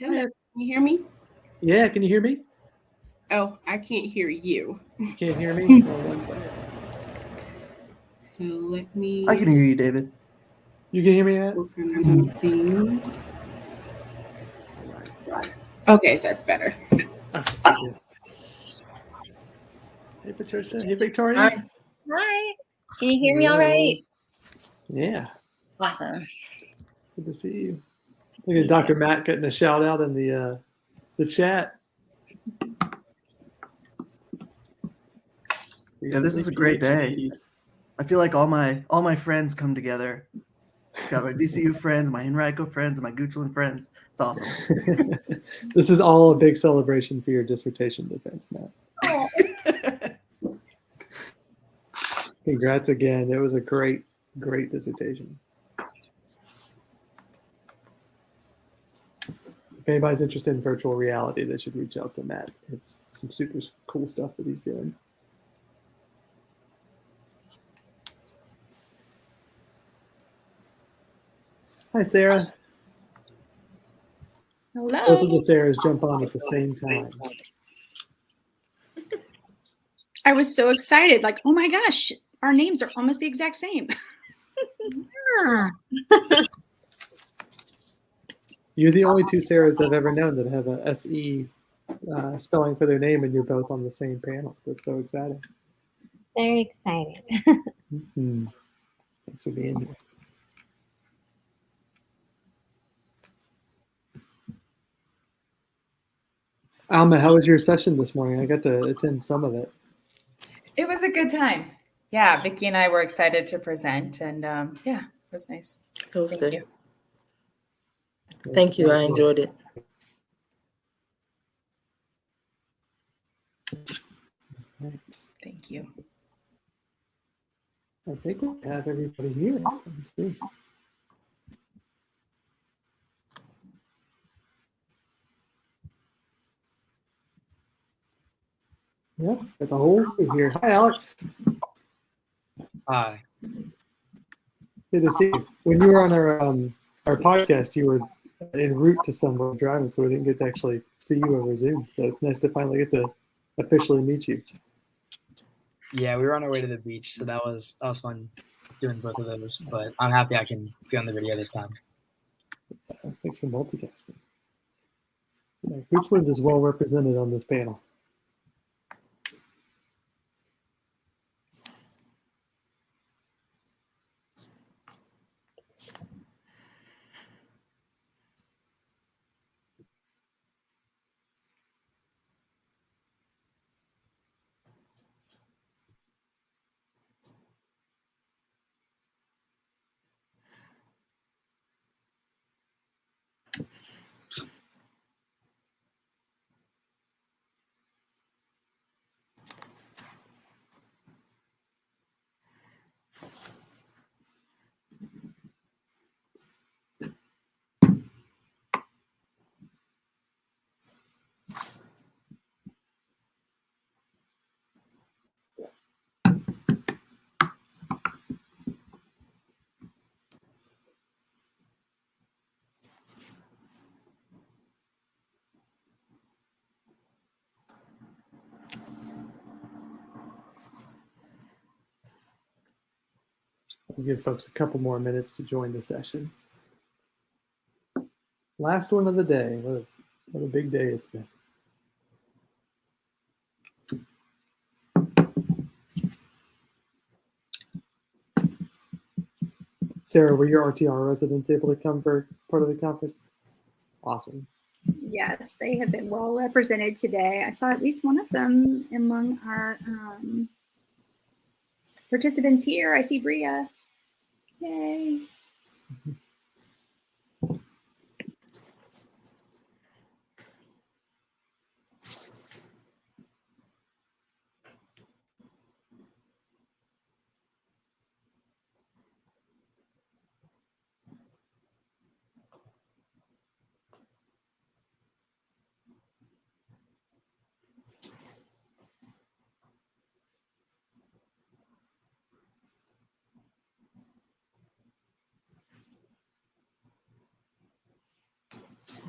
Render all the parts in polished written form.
Hello, can you hear me? Yeah, can you hear me? Oh, I can't hear you. Can't hear me? Oh, 1 second. So let me. I can hear you, David. You can hear me, Matt? Work on some things. Okay, that's better. Okay. Hey, Patricia. Hey, Victoria. Hi. Can you hear me all right? Yeah. Awesome. Good to see you. Look at Dr. Matt getting a shout out in the chat. Yeah, this is a great day. I feel like all my friends come together. Got my DCU friends, my Henrico friends, and my Goochland friends. It's awesome. This is all a big celebration for your dissertation defense, Matt. Oh. Congrats again. It was a great dissertation. If anybody's interested in virtual reality, they should reach out to Matt. It's some super cool stuff that he's doing. Hi, Sarah. Hello. Both of the Sarahs jump on at the same time. I was so excited, like, oh my gosh, our names are almost the exact same. You're the only two Sarahs I've ever known that have a SE spelling for their name, and you're both on the same panel. That's so exciting. Very excited. Mm-hmm. Thanks for being here. Alma, how was your session this morning? I got to attend some of it. It was a good time. Yeah, Vicki and I were excited to present, and yeah, it was nice. It was Thank good. you. Thank you. I enjoyed it. Thank you. I think we have everybody here. Let's see. Yep, got the whole crew here. Hi, Alex. Hi. Good to see you. When you were on our podcast, you were en route to somewhere driving, so we didn't get to actually see you over Zoom. So it's nice to finally get to officially meet you. Yeah, we were on our way to the beach, so that was fun doing both of those. But I'm happy I can be on the video this time. Thanks for multitasking. Yeah, Goochland is well represented on this panel. I'll give folks a couple more minutes to join the session. Last one of the day. What a big day it's been. Sarah, were your RTR residents able to come for part of the conference? Awesome. Yes, they have been well represented today. I saw at least one of them among our participants here. I see Bria. Yay.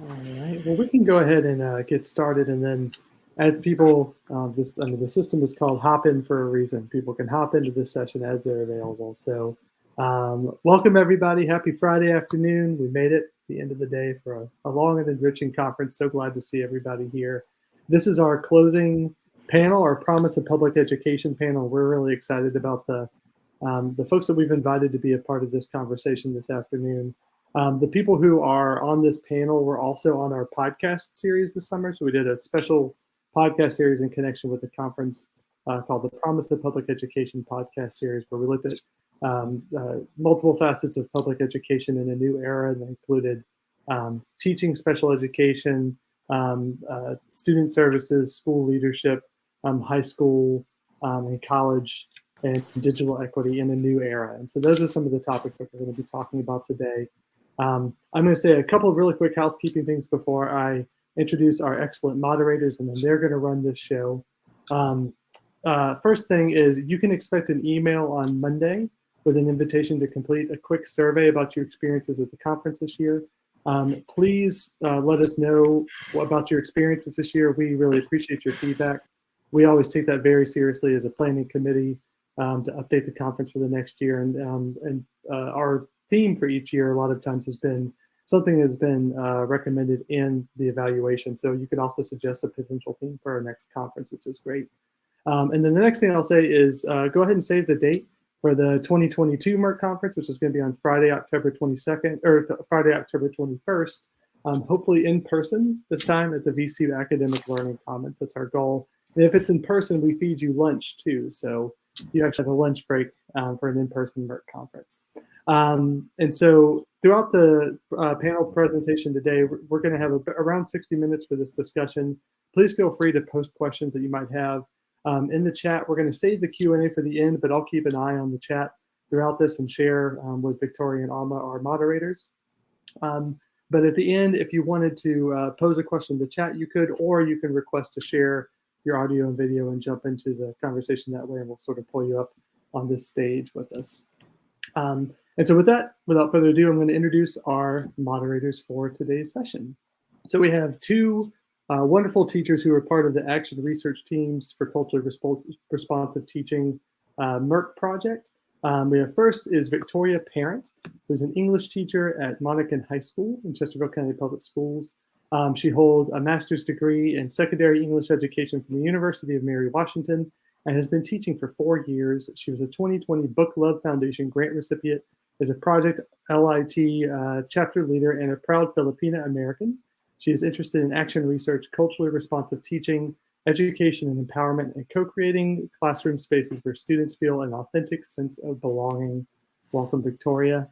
All right. Well, we can go ahead and get started, and then as people, the system is called Hop In for a reason. People can hop into this session as they're available. So, welcome everybody. Happy Friday afternoon. We made it the end of the day for a long and enriching conference. So glad to see everybody here. This is our closing panel, our Promise of Public Education panel. We're really excited about the folks that we've invited to be a part of this conversation this afternoon. The people who are on this panel were also on our podcast series this summer. So we did a special podcast series in connection with the conference called the Promise of Public Education podcast series, where we looked at multiple facets of public education in a new era that included teaching, special education, student services, school leadership, high school and college, and digital equity in a new era. And so those are some of the topics that we're going to be talking about today. I'm going to say a couple of really quick housekeeping things before I introduce our excellent moderators, and then they're going to run this show. First thing is you can expect an email on Monday with an invitation to complete a quick survey about your experiences at the conference this year. Please let us know about your experiences this year. We really appreciate your feedback. We always take that very seriously as a planning committee to update the conference for the next year. And our theme for each year a lot of times has been something that's been recommended in the evaluation. So you can also suggest a potential theme for our next conference, which is great. And then the next thing I'll say is go ahead and save the date for the 2022 MERC conference, which is going to be on Friday, October 22nd, or Friday, October 21st, hopefully in person this time at the VCU Academic Learning Commons. That's our goal. And if it's in person, we feed you lunch too. So you actually have a lunch break for an in-person MERC conference. And so throughout the panel presentation today, we're going to have around 60 minutes for this discussion. Please feel free to post questions that you might have in the chat. We're going to save the Q&A for the end, but I'll keep an eye on the chat throughout this and share with Victoria and Alma, our moderators. But at the end, if you wanted to pose a question in the chat, you could, or you can request to share your audio and video and jump into the conversation that way, and we'll sort of pull you up on this stage with us. And so with that, without further ado, I'm going to introduce our moderators for today's session. So we have two wonderful teachers who are part of the Action Research Teams for Culturally Responsive Teaching MERC project. We have first is Victoria Parent, who's an English teacher at Monacan High School in Chesterfield County Public Schools. She holds a master's degree in secondary English education from the University of Mary Washington and has been teaching for 4 years. She was a 2020 Book Love Foundation grant recipient, is a Project LIT chapter leader, and a proud Filipina American. She is interested in action research, culturally responsive teaching, education and empowerment, and co-creating classroom spaces where students feel an authentic sense of belonging. Welcome, Victoria.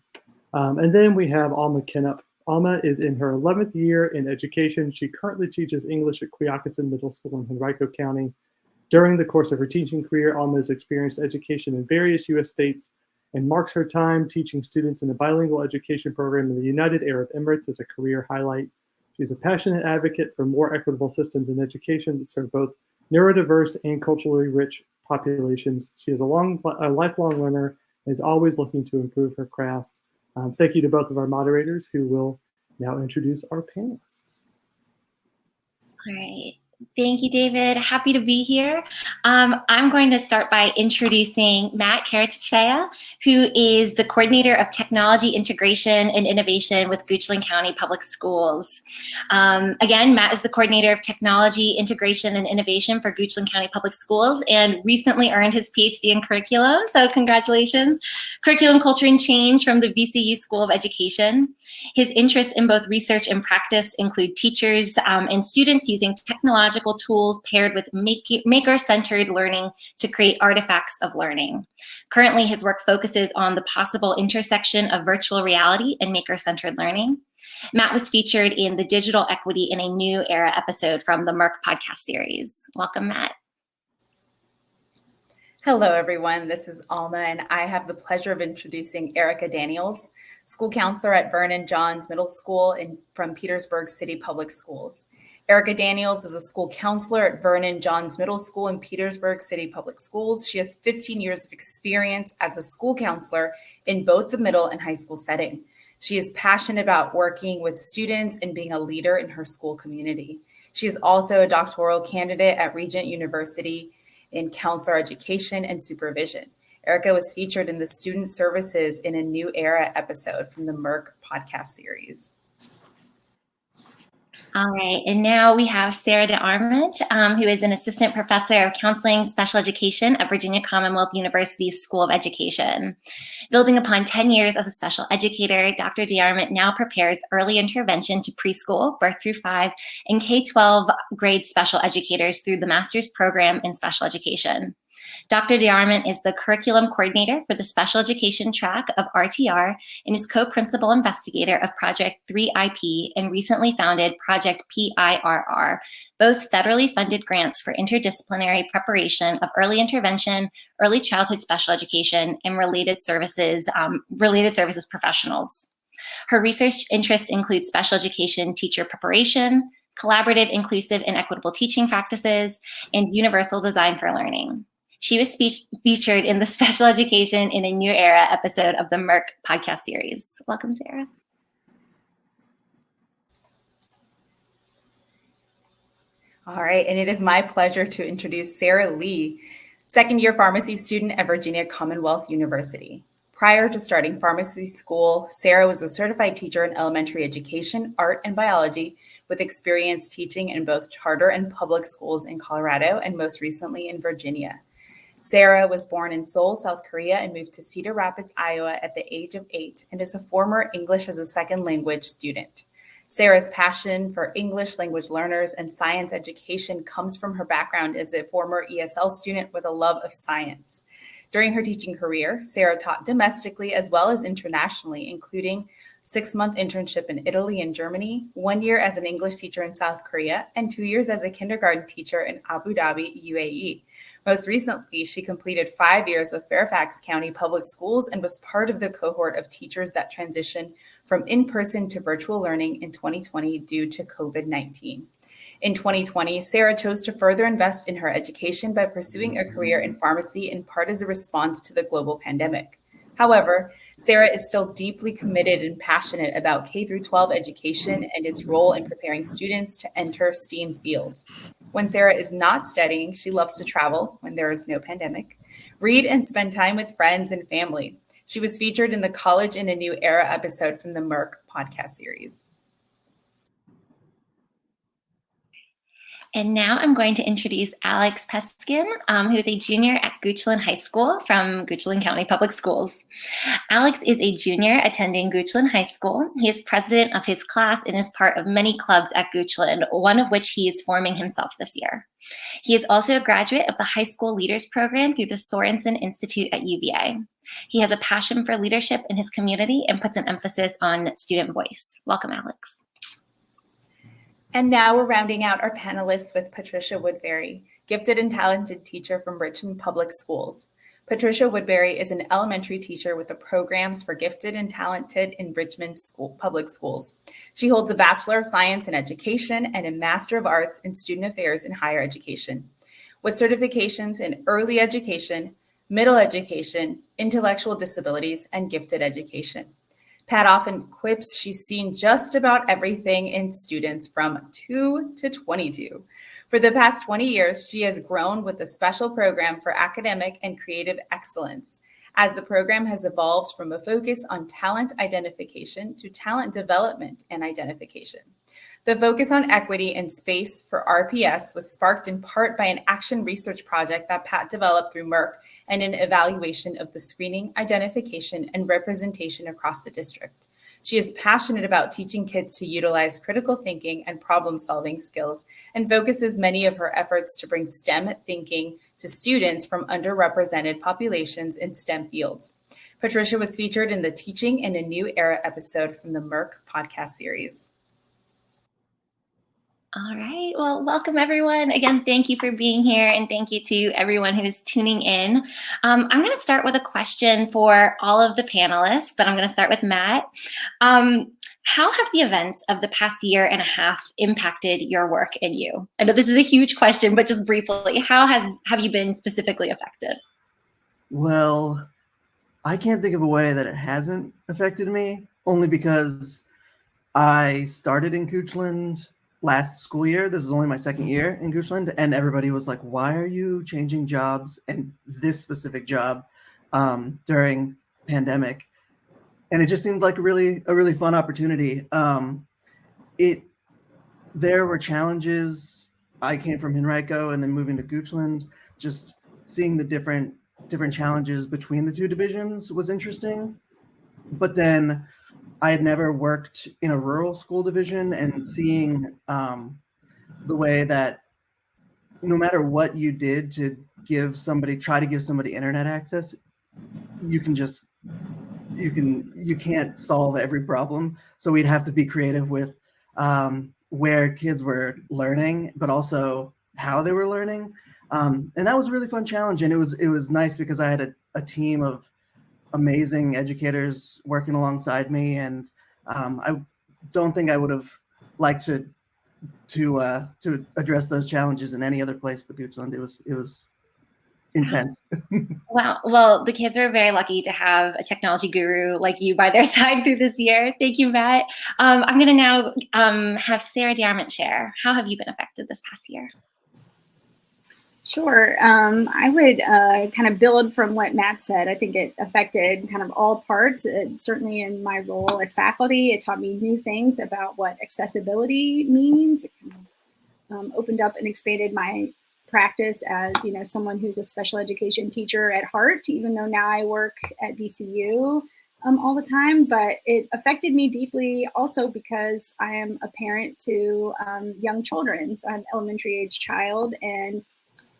And then we have Alma Kenup. Alma is in her 11th year in education. She currently teaches English at Quioccasin Middle School in Henrico County. During the course of her teaching career, Alma has experienced education in various U.S. states and marks her time teaching students in a bilingual education program in the United Arab Emirates as a career highlight. She's a passionate advocate for more equitable systems in education that serve both neurodiverse and culturally rich populations. She is a lifelong learner and is always looking to improve her craft. Thank you to both of our moderators who will now introduce our panelists. All right. Thank you, David. Happy to be here. I'm going to start by introducing Matt Caratachea, who is the coordinator of technology integration and innovation with Goochland County Public Schools. Again, Matt is the coordinator of technology integration and innovation for Goochland County Public Schools and recently earned his PhD in curriculum. So congratulations. Curriculum, Culture, and Change from the VCU School of Education. His interests in both research and practice include teachers and students using technological tools paired with maker-centered learning to create artifacts of learning. Currently, his work focuses on the possible intersection of virtual reality and maker-centered learning. Matt was featured in the Digital Equity in a New Era episode from the MERC podcast series. Welcome, Matt. Hello, everyone. This is Alma, and I have the pleasure of introducing Erica Daniels, school counselor at Vernon Johns Middle School from Petersburg City Public Schools. Erica Daniels is a school counselor at Vernon Johns Middle School in Petersburg City Public Schools. She has 15 years of experience as a school counselor in both the middle and high school setting. She is passionate about working with students and being a leader in her school community. She is also a doctoral candidate at Regent University in counselor education and supervision. Erica was featured in the Student Services in a New Era episode from the MERC podcast series. All right, and now we have Sera de Arment, who is an assistant professor of counseling special education at Virginia Commonwealth University's School of Education. Building upon 10 years as a special educator, Dr. de Arment now prepares early intervention to preschool, birth through 5, and K-12 grade special educators through the master's program in special education. Dr. de Arment is the curriculum coordinator for the special education track of RTR and is co-principal investigator of Project 3IP and recently founded Project PIRR, both federally funded grants for interdisciplinary preparation of early intervention, early childhood special education, and related services professionals. Her research interests include special education teacher preparation, collaborative, inclusive, and equitable teaching practices, and universal design for learning. She was featured in the Special Education in a New Era episode of the MERC podcast series. Welcome, Sera. All right, and it is my pleasure to introduce Sera Lee, second-year pharmacy student at Virginia Commonwealth University. Prior to starting pharmacy school, Sera was a certified teacher in elementary education, art, and biology, with experience teaching in both charter and public schools in Colorado and most recently in Virginia. Sera was born in Seoul, South Korea, and moved to Cedar Rapids, Iowa at the age of 8, and is a former English as a second language student. Sera's passion for English language learners and science education comes from her background as a former ESL student with a love of science. During her teaching career, Sera taught domestically as well as internationally, including 6-month internship in Italy and Germany, 1 year as an English teacher in South Korea, and 2 years as a kindergarten teacher in Abu Dhabi, UAE. Most recently, she completed 5 years with Fairfax County Public Schools and was part of the cohort of teachers that transitioned from in-person to virtual learning in 2020 due to COVID-19. In 2020, Sera chose to further invest in her education by pursuing a career in pharmacy, in part as a response to the global pandemic. However, Sera is still deeply committed and passionate about K-12 education and its role in preparing students to enter STEAM fields. When Sera is not studying, she loves to travel when there is no pandemic, read and spend time with friends and family. She was featured in the College in a New Era episode from the MERC podcast series. And now I'm going to introduce Alex Peskin, who is a junior at Goochland High School from Goochland County Public Schools. Alex is a junior attending Goochland High School. He is president of his class and is part of many clubs at Goochland, one of which he is forming himself this year. He is also a graduate of the High School Leaders Program through the Sorensen Institute at UVA. He has a passion for leadership in his community and puts an emphasis on student voice. Welcome, Alex. And now we're rounding out our panelists with Patricia Woodbury, gifted and talented teacher from Richmond Public Schools. Patricia Woodbury is an elementary teacher with the programs for gifted and talented in Richmond Public Schools. She holds a Bachelor of Science in Education and a Master of Arts in Student Affairs in Higher Education, with certifications in early education, middle education, intellectual disabilities, and gifted education. Pat often quips she's seen just about everything in students from 2 to 22. For the past 20 years, she has grown with the special program for academic and creative excellence, as the program has evolved from a focus on talent identification to talent development and identification. The focus on equity and space for RPS was sparked in part by an action research project that Pat developed through MERC and an evaluation of the screening, identification, and representation across the district. She is passionate about teaching kids to utilize critical thinking and problem-solving skills and focuses many of her efforts to bring STEM thinking to students from underrepresented populations in STEM fields. Patricia was featured in the Teaching in a New Era episode from the MERC podcast series. All right. Well, welcome everyone. Again, thank you for being here, and thank you to everyone who is tuning in. I'm going to start with a question for all of the panelists, but I'm going to start with Matt. How have the events of the past year and a half impacted your work and you? I know this is a huge question, but just briefly, how have you been specifically affected? Well, I can't think of a way that it hasn't affected me. only because I started in Goochland last school year. This is only my second year in Goochland, and everybody was like, "Why are you changing jobs and this specific job during pandemic?" And it just seemed like a really fun opportunity. There were challenges. I came from Henrico and then moving to Goochland, just seeing the different challenges between the two divisions was interesting. But then I had never worked in a rural school division, and seeing the way that no matter what you did to try to give somebody internet access, you can't solve every problem. So we'd have to be creative with where kids were learning, but also how they were learning. And that was a really fun challenge. And it was nice because I had a team of amazing educators working alongside me. And I don't think I would have liked to address those challenges in any other place but Goochland. It was intense. Wow. Well, the kids are very lucky to have a technology guru like you by their side through this year. Thank you, Matt. I'm going to now have Sarah the Arment share. How have you been affected this past year? Sure. I would kind of build from what Matt said. I think it affected kind of all parts. Certainly in my role as faculty, it taught me new things about what accessibility means. It kind of opened up and expanded my practice as, someone who's a special education teacher at heart, even though now I work at VCU all the time. But it affected me deeply also because I am a parent to young children. So I have an elementary age child, and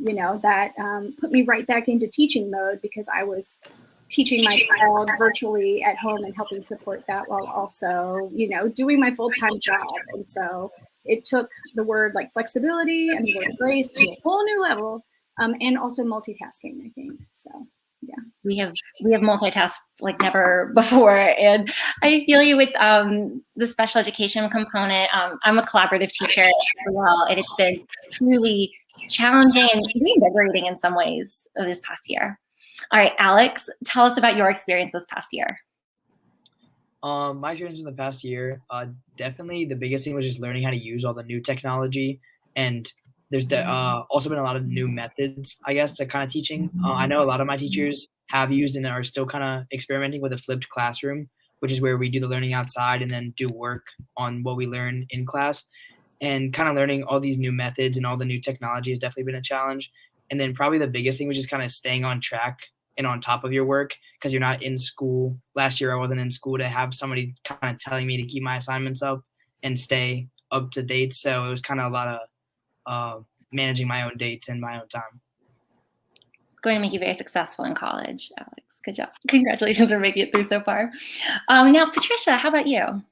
that put me right back into teaching mode because I was teaching my child virtually at home and helping support that while also, doing my full-time job. And so it took the word like flexibility and the word grace to a whole new level, and also multitasking, I think. So, yeah. We have multitasked like never before, and I feel you with the special education component. I'm a collaborative teacher as well, and it's been really challenging and reinvigorating in some ways this past year. All right, Alex, tell us about your experience this past year. My experience in the past year, definitely the biggest thing was just learning how to use all the new technology, and there's also been a lot of new methods, I guess, to kind of teaching. I know a lot of my teachers have used and are still kind of experimenting with a flipped classroom, which is where we do the learning outside and then do work on what we learn in class. And kind of learning all these new methods and all the new technology has definitely been a challenge. And then probably the biggest thing was just kind of staying on track and on top of your work because you're not in school. Last year I wasn't in school to have somebody kind of telling me to keep my assignments up and stay up to date. So it was kind of a lot of managing my own dates and my own time. It's going to make you very successful in college, Alex. Good job. Congratulations for making it through so far. Now, Patricia, how about you?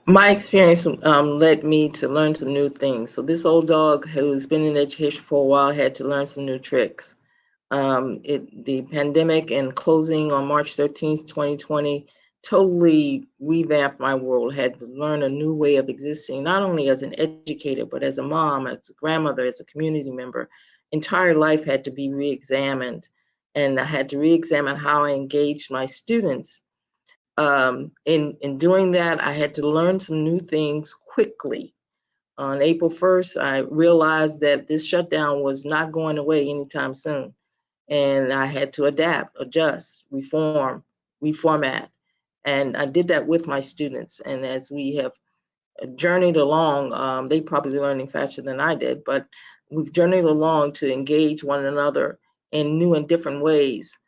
My experience led me to learn some new things. So this old dog who's been in education for a while had to learn some new tricks. The pandemic and closing on March 13th, 2020, totally revamped my world. Had to learn a new way of existing, not only as an educator, but as a mom, as a grandmother, as a community member. Entire life had to be re-examined, and I had to re-examine how I engaged my students. In doing that, I had to learn some new things quickly. On April 1st, I realized that this shutdown was not going away anytime soon. And I had to adapt, adjust, reformat. And I did that with my students. And as we have journeyed along, they probably learning faster than I did, but we've journeyed along to engage one another in new and different ways.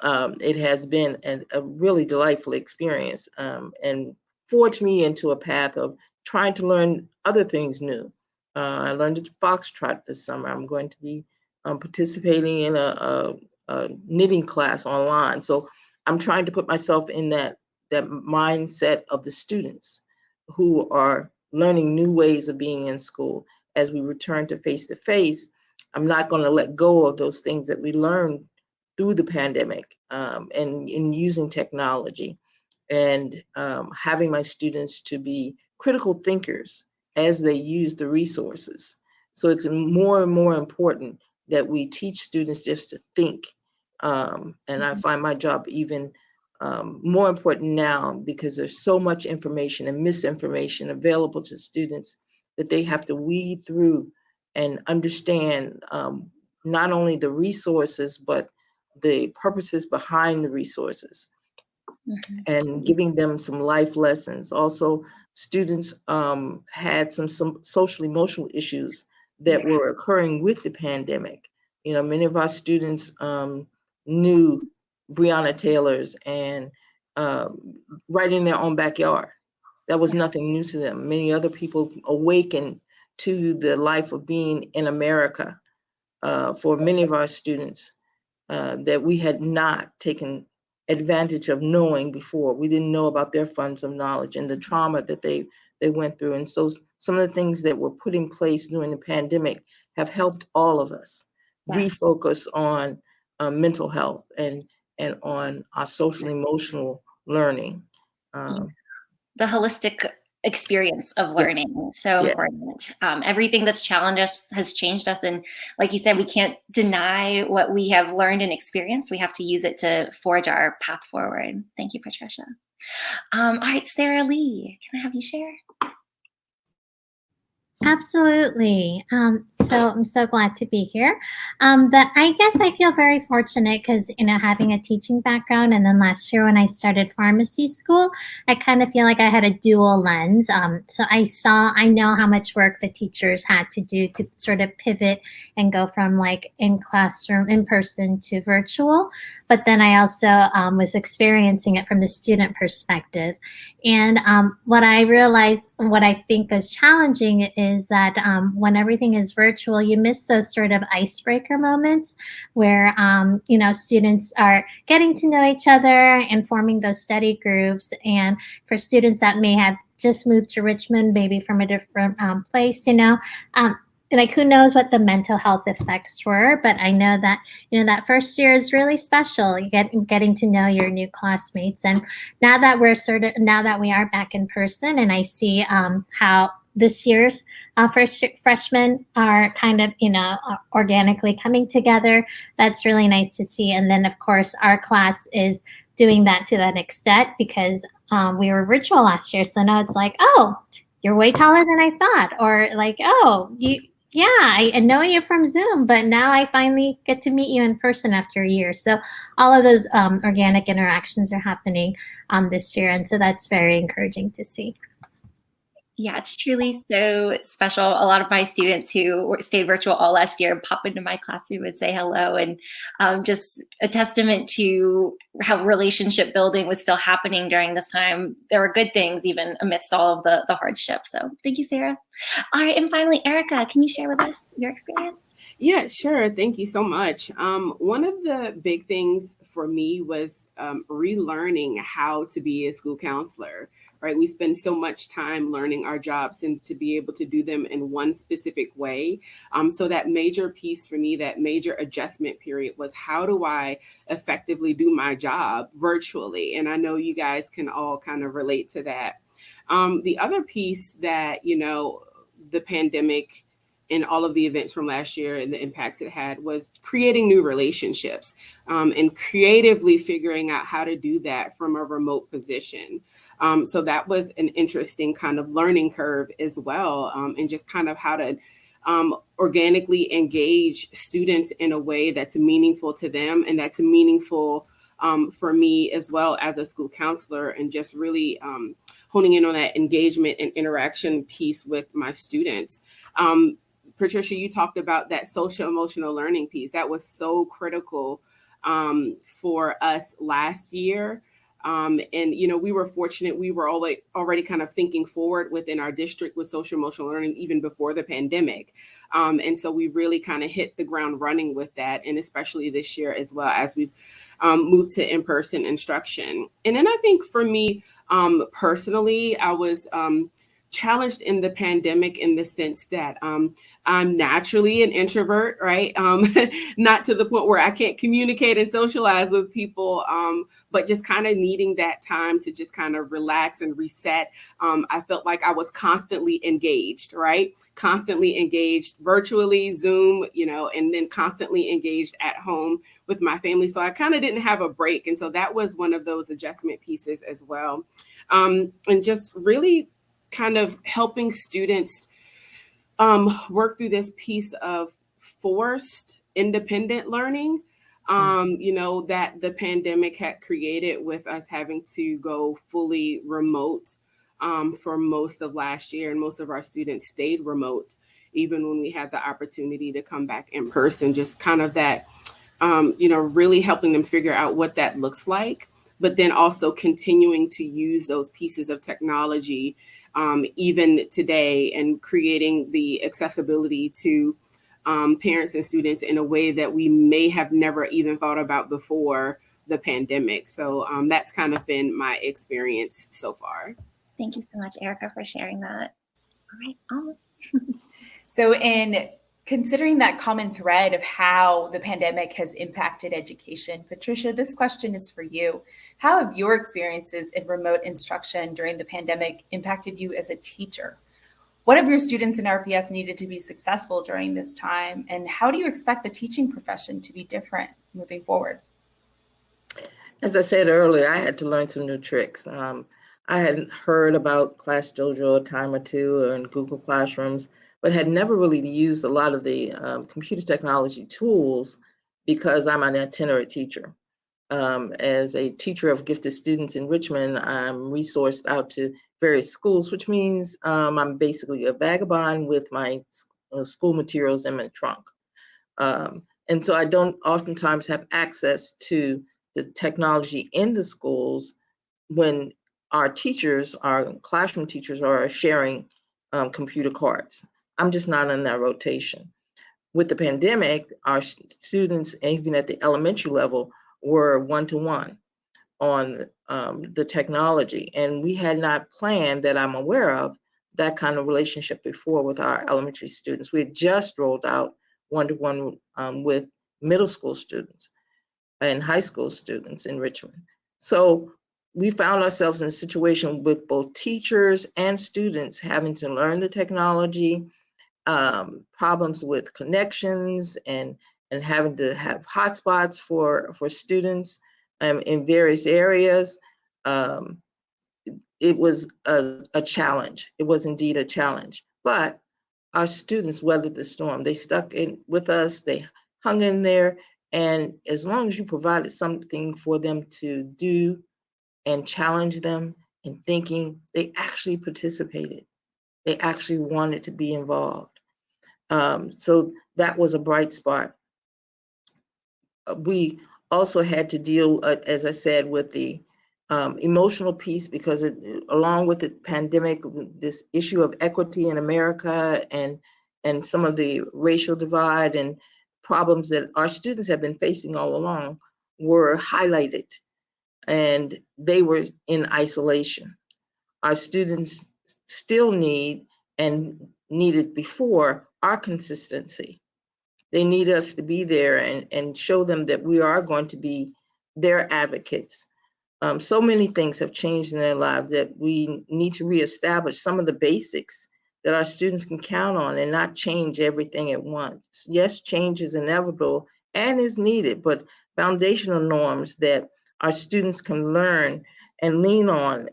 It has been a really delightful experience and forged me into a path of trying to learn other things new. I learned to foxtrot this summer. I'm going to be participating in a knitting class online. So I'm trying to put myself in that mindset of the students who are learning new ways of being in school. As we return to face-to-face, I'm not going to let go of those things that we learned through the pandemic and in using technology and having my students to be critical thinkers as they use the resources. So it's more and more important that we teach students just to think. And I find my job even more important now because there's so much information and misinformation available to students that they have to weed through and understand not only the resources, but the purposes behind the resources. And giving them some life lessons. Also, students had some social emotional issues that were occurring with the pandemic. You know, many of our students knew Breonna Taylor's and right in their own backyard. That was nothing new to them. Many other people awakened to the life of being in America for many of our students that we had not taken advantage of knowing before. We didn't know about their funds of knowledge and the trauma that they went through. And so some of the things that were put in place during the pandemic have helped all of us refocus on mental health and on our social emotional learning. The holistic experience of learning, so important. Everything that's challenged us has changed us, and like you said, we can't deny what we have learned and experienced. We have to use it to forge our path forward. Thank you, Patricia. All right, Sarah Lee, can I have you share? Absolutely. So I'm so glad to be here. But I guess I feel very fortunate because, you know, having a teaching background, and then last year when I started pharmacy school, I kind of feel like I had a dual lens. So I know how much work the teachers had to do to sort of pivot and go from like in classroom, in person to virtual. But then I also was experiencing it from the student perspective. And what I realized, what I think is challenging is that when everything is virtual, you miss those sort of icebreaker moments where, you know, students are getting to know each other and forming those study groups. And for students that may have just moved to Richmond, maybe from a different place, you know, like who knows what the mental health effects were, but I know that, you know, that first year is really special. You getting to know your new classmates. And now that we are back in person, and I see how this year's freshmen are kind of, you know, organically coming together, that's really nice to see. And then of course our class is doing that to that extent because we were virtual last year. So now it's like, oh, you're way taller than I thought, or like, oh, I know you from Zoom, but now I finally get to meet you in person after a year. So all of those organic interactions are happening this year. And so that's very encouraging to see. Yeah, it's truly so special. A lot of my students who stayed virtual all last year pop into my classroom and say hello, and just a testament to how relationship building was still happening during this time. There were good things even amidst all of the hardship. So thank you, Sarah. All right, and finally, Erica, can you share with us your experience? Yeah, sure. Thank you so much. One of the big things for me was relearning how to be a school counselor. Right, we spend so much time learning our jobs and to be able to do them in one specific way. So that major piece for me, that major adjustment period was how do I effectively do my job virtually? And I know you guys can all kind of relate to that. The other piece that, you know, the pandemic and all of the events from last year and the impacts it had was creating new relationships and creatively figuring out how to do that from a remote position. So that was an interesting kind of learning curve as well, and just kind of how to organically engage students in a way that's meaningful to them and that's meaningful for me as well as a school counselor, and just really honing in on that engagement and interaction piece with my students. Patricia, you talked about that social emotional learning piece. That was so critical for us last year. And, you know, we were fortunate. We were already kind of thinking forward within our district with social emotional learning even before the pandemic. And so we really kind of hit the ground running with that. And especially this year as well as we've moved to in-person instruction. And then I think for me personally, I was challenged in the pandemic in the sense that I'm naturally an introvert, right? Not to the point where I can't communicate and socialize with people, but just kind of needing that time to just kind of relax and reset. I felt like I was constantly engaged, right? Constantly engaged virtually, Zoom, and then constantly engaged at home with my family. So I kind of didn't have a break. And so that was one of those adjustment pieces as well. And just really kind of helping students work through this piece of forced independent learning, that the pandemic had created with us having to go fully remote for most of last year. And most of our students stayed remote, even when we had the opportunity to come back in person, just kind of that, really helping them figure out what that looks like, but then also continuing to use those pieces of technology even today, and creating the accessibility to parents and students in a way that we may have never even thought about before the pandemic. So that's kind of been my experience so far. Thank you so much, Erica, for sharing that. All right, Alma. So in considering that common thread of how the pandemic has impacted education, Patricia, this question is for you. How have your experiences in remote instruction during the pandemic impacted you as a teacher? What have your students in RPS needed to be successful during this time? And how do you expect the teaching profession to be different moving forward? As I said earlier, I had to learn some new tricks. I had heard about Class Dojo a time or two in Google Classrooms, but had never really used a lot of the computer technology tools because I'm an itinerant teacher. As a teacher of gifted students in Richmond, I'm resourced out to various schools, which means I'm basically a vagabond with my school materials in my trunk. And so I don't oftentimes have access to the technology in the schools when our teachers, our classroom teachers, are sharing computer cards. I'm just not in that rotation. With the pandemic, our students, even at the elementary level, were one-to-one on the technology. And we had not planned, that I'm aware of, that kind of relationship before with our elementary students. We had just rolled out one-to-one with middle school students and high school students in Richmond. So we found ourselves in a situation with both teachers and students having to learn the technology, problems with connections, and having to have hotspots for students in various areas. It was a challenge. It was indeed a challenge, but our students weathered the storm. They stuck in with us, they hung in there, and as long as you provided something for them to do and challenge them in thinking, they actually participated. They actually wanted to be involved. So that was a bright spot. We also had to deal, as I said, with the emotional piece, because along with the pandemic, this issue of equity in America and some of the racial divide and problems that our students have been facing all along were highlighted, and they were in isolation. Our students still need, and needed before, our consistency. They need us to be there and show them that we are going to be their advocates. So many things have changed in their lives that we need to reestablish some of the basics that our students can count on and not change everything at once. Yes, change is inevitable and is needed, but foundational norms that our students can learn and lean on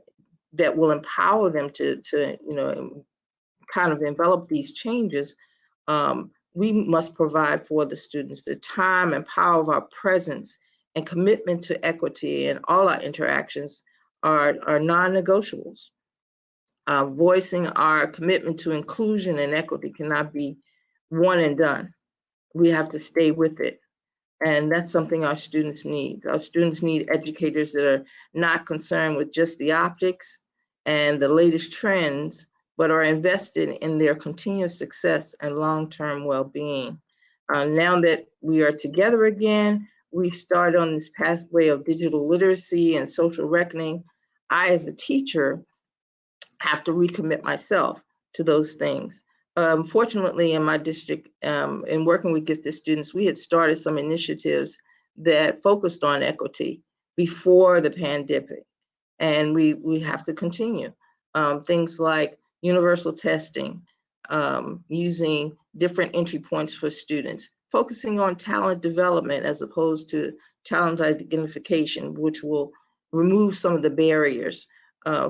that will empower them to kind of envelop these changes. We must provide for the students the time and power of our presence and commitment to equity in all our interactions are non-negotiables. Voicing our commitment to inclusion and equity cannot be one and done. We have to stay with it. And that's something our students need. Our students need educators that are not concerned with just the optics and the latest trends, but are invested in their continuous success and long-term well-being. Now that we are together again, we've started on this pathway of digital literacy and social reckoning. I, as a teacher, have to recommit myself to those things. Fortunately, in my district, in working with gifted students, we had started some initiatives that focused on equity before the pandemic, and we have to continue. Things like universal testing, using different entry points for students, focusing on talent development as opposed to talent identification, which will remove some of the barriers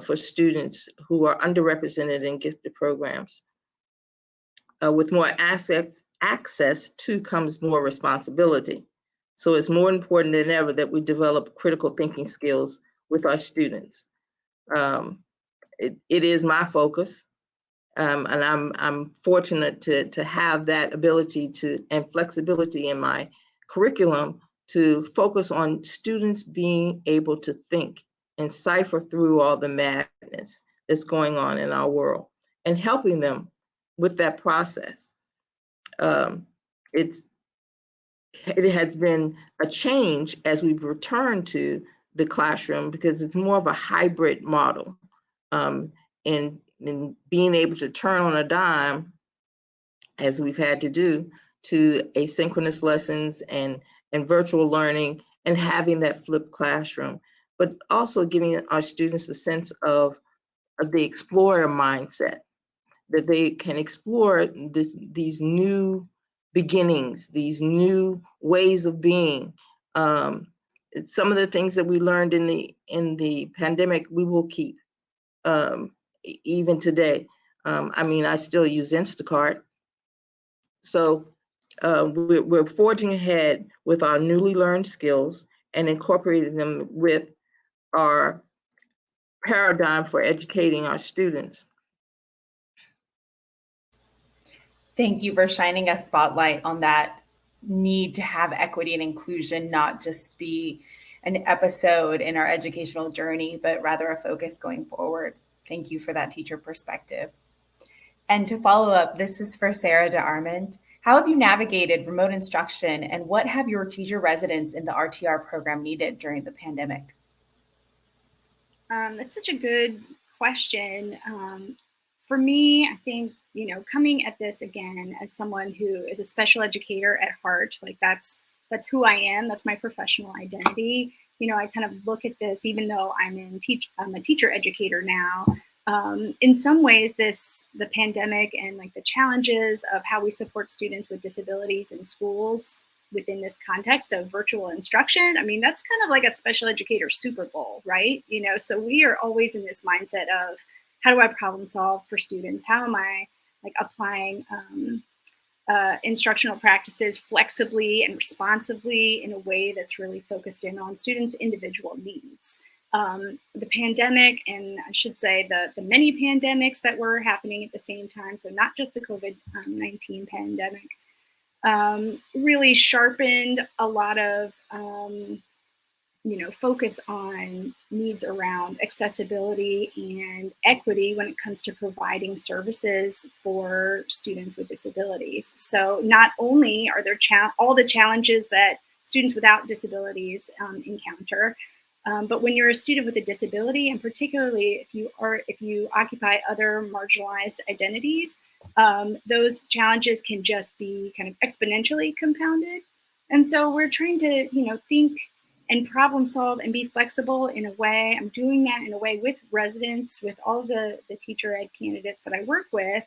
for students who are underrepresented in gifted programs. With more access to comes more responsibility. So it's more important than ever that we develop critical thinking skills with our students. It is my focus, and I'm fortunate to have that ability and flexibility in my curriculum to focus on students being able to think and cipher through all the madness that's going on in our world and helping them with that process. It has been a change as we've returned to the classroom because it's more of a hybrid model. In being able to turn on a dime, as we've had to do, to asynchronous lessons and virtual learning and having that flipped classroom, but also giving our students a sense of the explorer mindset, that they can explore these new beginnings, these new ways of being. Some of the things that we learned in the pandemic, we will keep even today. I mean, I still use Instacart. So we're forging ahead with our newly learned skills and incorporating them with our paradigm for educating our students. Thank you for shining a spotlight on that need to have equity and inclusion, not just be an episode in our educational journey, but rather a focus going forward. Thank you for that teacher perspective. And to follow up, this is for Sera de Arment. How have you navigated remote instruction, and what have your teacher residents in the RTR program needed during the pandemic? That's such a good question. For me, I think, coming at this again as someone who is a special educator at heart, like that's who I am. That's my professional identity. I kind of look at this, even though I'm a teacher educator now. In some ways, the pandemic and like the challenges of how we support students with disabilities in schools within this context of virtual instruction, I mean, that's kind of like a special educator Super Bowl, right? So we are always in this mindset of how do I problem solve for students? How am I like applying instructional practices flexibly and responsively in a way that's really focused in on students' individual needs? The pandemic, and I should say the many pandemics that were happening at the same time, so not just the COVID-19 pandemic, really sharpened a lot of focus on needs around accessibility and equity when it comes to providing services for students with disabilities. So not only are there all the challenges that students without disabilities encounter, but when you're a student with a disability, and particularly if you occupy other marginalized identities, those challenges can just be kind of exponentially compounded. And so we're trying to, think and problem solve and be flexible in a way. I'm doing that in a way with residents, with all the teacher ed candidates that I work with,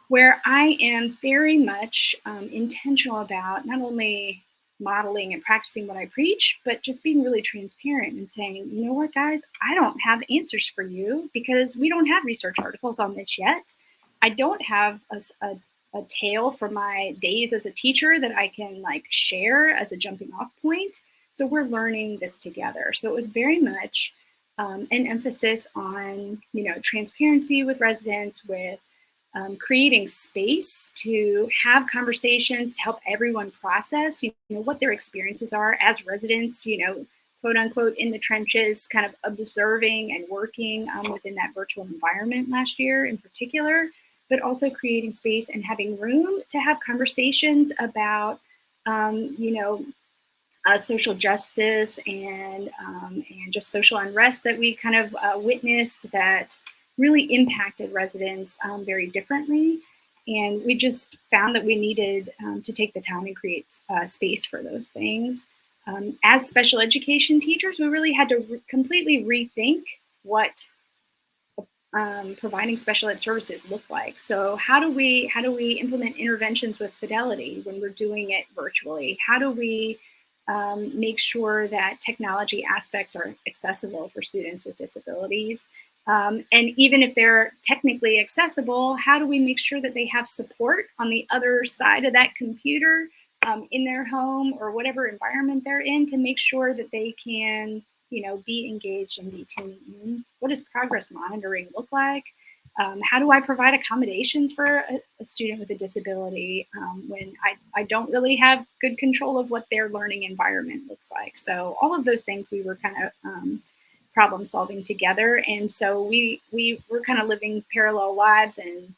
where I am very much intentional about not only modeling and practicing what I preach, but just being really transparent and saying, you know what, guys, I don't have answers for you because we don't have research articles on this yet. I don't have a tale from my days as a teacher that I can like share as a jumping off point. So we're learning this together. So it was very much an emphasis on, transparency with residents, with creating space to have conversations to help everyone process, what their experiences are as residents, quote unquote, in the trenches, kind of observing and working within that virtual environment last year in particular, but also creating space and having room to have conversations about, social justice and just social unrest that we kind of witnessed that, really impacted residents very differently. And we just found that we needed to take the time and create space for those things. As special education teachers, we really had to completely rethink what providing special ed services look like. So how do we implement interventions with fidelity when we're doing it virtually? How do we make sure that technology aspects are accessible for students with disabilities? And even if they're technically accessible, how do we make sure that they have support on the other side of that computer in their home or whatever environment they're in to make sure that they can, be engaged and be tuned in? What does progress monitoring look like? How do I provide accommodations for a student with a disability when I don't really have good control of what their learning environment looks like? So all of those things we were kind of problem solving together. And so we were kind of living parallel lives and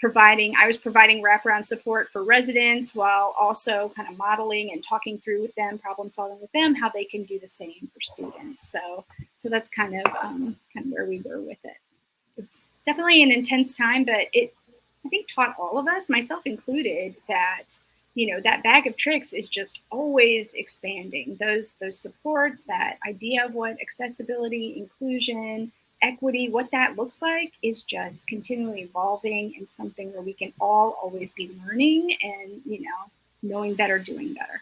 I was providing wraparound support for residents while also kind of modeling and talking through with them, problem solving with them, how they can do the same for students. So that's kind of where we were with it. It's definitely an intense time, but it, I think, taught all of us, myself included, that that bag of tricks is just always expanding. Those supports, that idea of what accessibility, inclusion, equity, what that looks like is just continually evolving and something where we can all always be learning and, knowing better, doing better.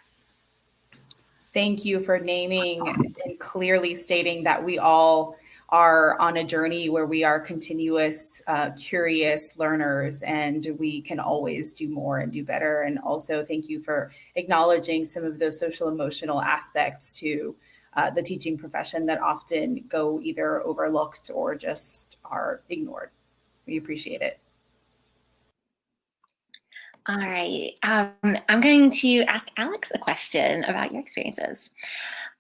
Thank you for naming and clearly stating that we all are on a journey where we are continuous, curious learners, and we can always do more and do better. And also thank you for acknowledging some of those social emotional aspects to the teaching profession that often go either overlooked or just are ignored. We appreciate it. All right. I'm going to ask Alex a question about your experiences.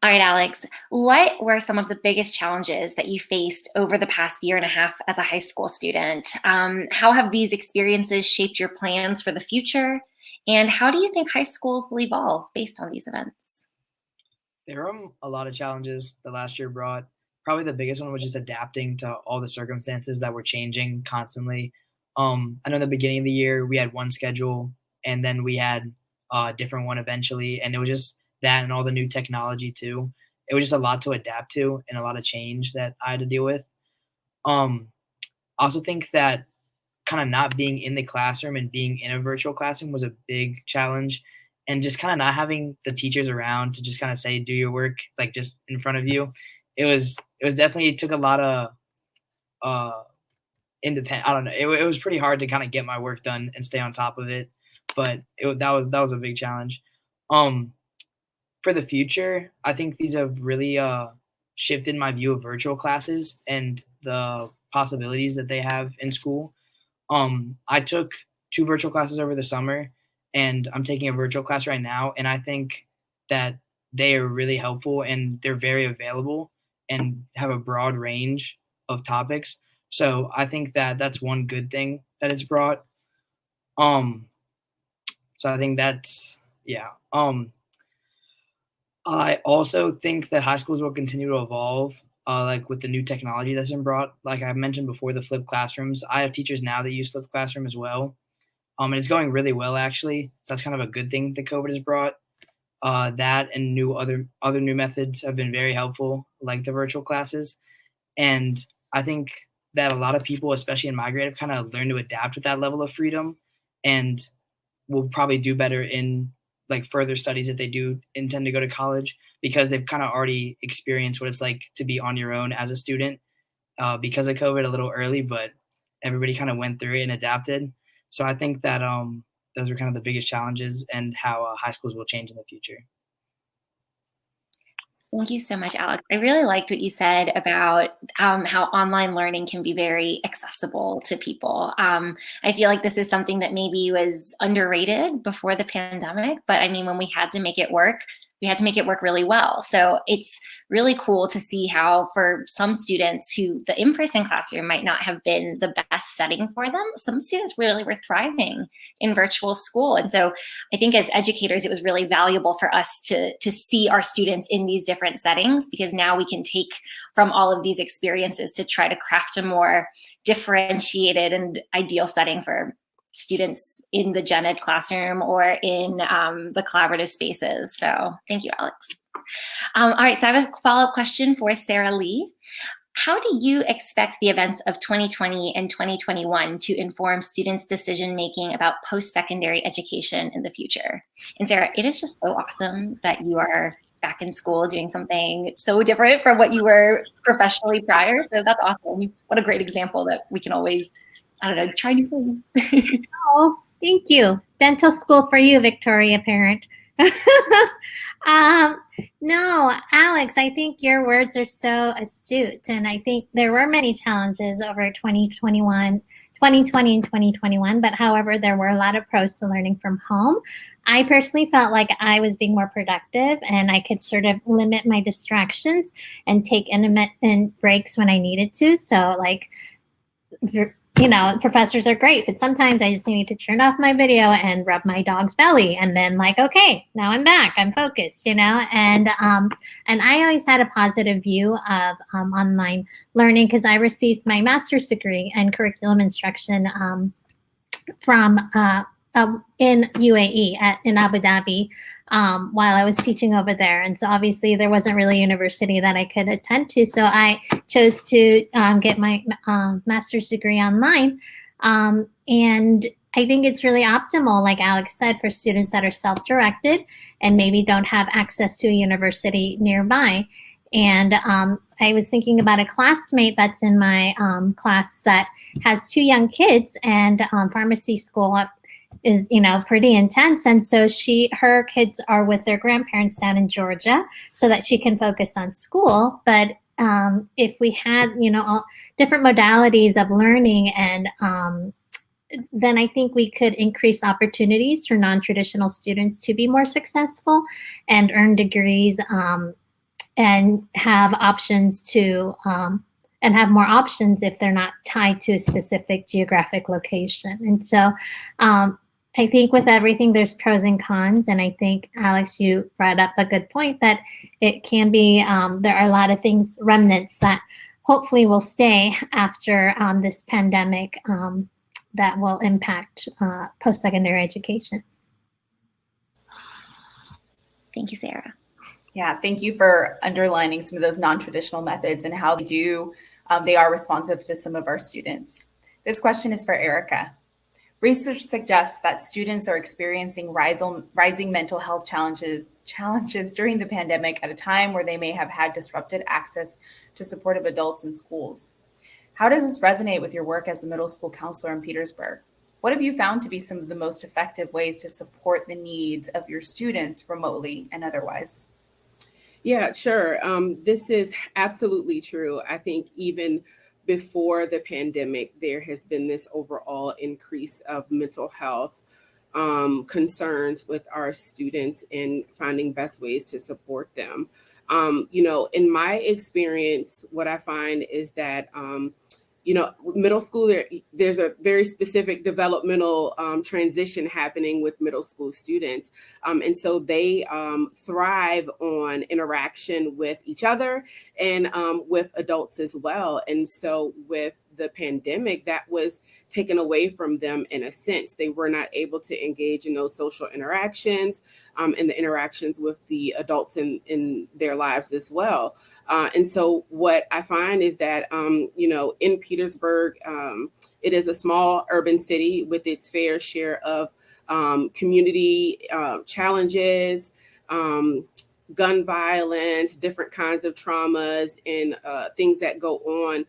All right, Alex, what were some of the biggest challenges that you faced over the past year and a half as a high school student? How have these experiences shaped your plans for the future? And how do you think high schools will evolve based on these events? There were a lot of challenges that last year brought. Probably the biggest one was just adapting to all the circumstances that were changing constantly. I know in the beginning of the year we had one schedule, and then we had a different one eventually, and it was just that and all the new technology too. It was just a lot to adapt to and a lot of change that I had to deal with. I also think that kind of not being in the classroom and being in a virtual classroom was a big challenge, and just kind of not having the teachers around to just kind of say, do your work, like just in front of you. It was definitely, it took a lot of independent, I don't know. It was pretty hard to kind of get my work done and stay on top of it, but that was a big challenge. For the future, I think these have really shifted my view of virtual classes and the possibilities that they have in school. I took 2 virtual classes over the summer, and I'm taking a virtual class right now, and I think that they are really helpful and they're very available and have a broad range of topics. So I think that that's one good thing that it's brought. So I think that's, yeah. I also think that high schools will continue to evolve, like with the new technology that's been brought. Like I mentioned before, the flipped classrooms. I have teachers now that use flipped classroom as well. And it's going really well, actually. So that's kind of a good thing that COVID has brought. That and other new methods have been very helpful, like the virtual classes. And I think that a lot of people, especially in my grade, have kind of learned to adapt with that level of freedom, and will probably do better in like further studies if they do intend to go to college, because they've kind of already experienced what it's like to be on your own as a student because of COVID a little early, but everybody kind of went through it and adapted. So I think that those are kind of the biggest challenges and how high schools will change in the future. Thank you so much, Alex. I really liked what you said about how online learning can be very accessible to people. I feel like this is something that maybe was underrated before the pandemic, but I mean, when we had to make it work, we had to make it work really well. So it's really cool to see how for some students who the in-person classroom might not have been the best setting for them, some students really were thriving in virtual school. And so I think as educators, it was really valuable for us to see our students in these different settings, because now we can take from all of these experiences to try to craft a more differentiated and ideal setting for students in the gen ed classroom or in the collaborative spaces. So thank you, Alex. All right, so I have a follow-up question for Sarah Lee. How do you expect the events of 2020 and 2021 to inform students' decision-making about post-secondary education in the future? And Sarah, it is just so awesome that you are back in school doing something so different from what you were professionally prior. So that's awesome. What a great example that we can always, I don't know, try new things. Oh, thank you. Dental school for you, Victoria parent. No, Alex, I think your words are so astute. And I think there were many challenges over 2020 and 2021. But however, there were a lot of pros to learning from home. I personally felt like I was being more productive and I could sort of limit my distractions and take intermittent breaks when I needed to. So like, you know, professors are great, but sometimes I just need to turn off my video and rub my dog's belly, and then like, okay, now I'm back, I'm focused, you know. And I always had a positive view of online learning because I received my master's degree in curriculum instruction from in UAE in Abu Dhabi while I was teaching over there. And so obviously there wasn't really a university that I could attend to. So I chose to get my master's degree online. And I think it's really optimal, like Alex said, for students that are self-directed and maybe don't have access to a university nearby. And I was thinking about a classmate that's in my class that has 2 young kids, and pharmacy school is, you know, pretty intense. And so her kids are with their grandparents down in Georgia so that she can focus on school. But if we had, you know, all different modalities of learning, and then I think we could increase opportunities for non-traditional students to be more successful and earn degrees and have options to and have more options if they're not tied to a specific geographic location. And so I think with everything, there's pros and cons. And I think, Alex, you brought up a good point that it can be, there are a lot of things, remnants that hopefully will stay after this pandemic that will impact post-secondary education. Thank you, Sarah. Yeah, thank you for underlining some of those non-traditional methods and how they are responsive to some of our students. This question is for Erica. Research suggests that students are experiencing rising mental health challenges during the pandemic at a time where they may have had disrupted access to supportive adults in schools. How does this resonate with your work as a middle school counselor in Petersburg? What have you found to be some of the most effective ways to support the needs of your students remotely and otherwise? Yeah, sure. This is absolutely true. I think even before the pandemic, there has been this overall increase of mental health concerns with our students and finding best ways to support them. You know, in my experience, what I find is that you know, middle school, there's a very specific developmental transition happening with middle school students. And so they thrive on interaction with each other and with adults as well. And so with the pandemic, that was taken away from them in a sense. They were not able to engage in those social interactions and the interactions with the adults in their lives as well. And so what I find is that, you know, in Petersburg, it is a small urban city with its fair share of community challenges, gun violence, different kinds of traumas and things that go on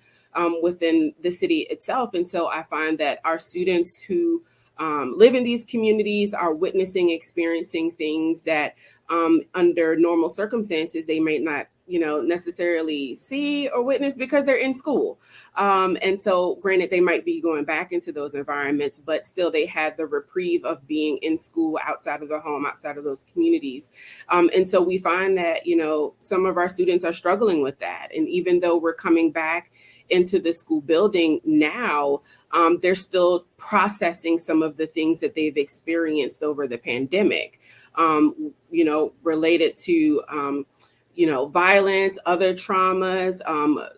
within the city itself. And so I find that our students who live in these communities are witnessing, experiencing things that under normal circumstances, they may not necessarily see or witness because they're in school. And so granted, they might be going back into those environments, but still they had the reprieve of being in school outside of the home, outside of those communities. And so we find that, some of our students are struggling with that. And even though we're coming back into the school building now, they're still processing some of the things that they've experienced over the pandemic, related to, violence, other traumas,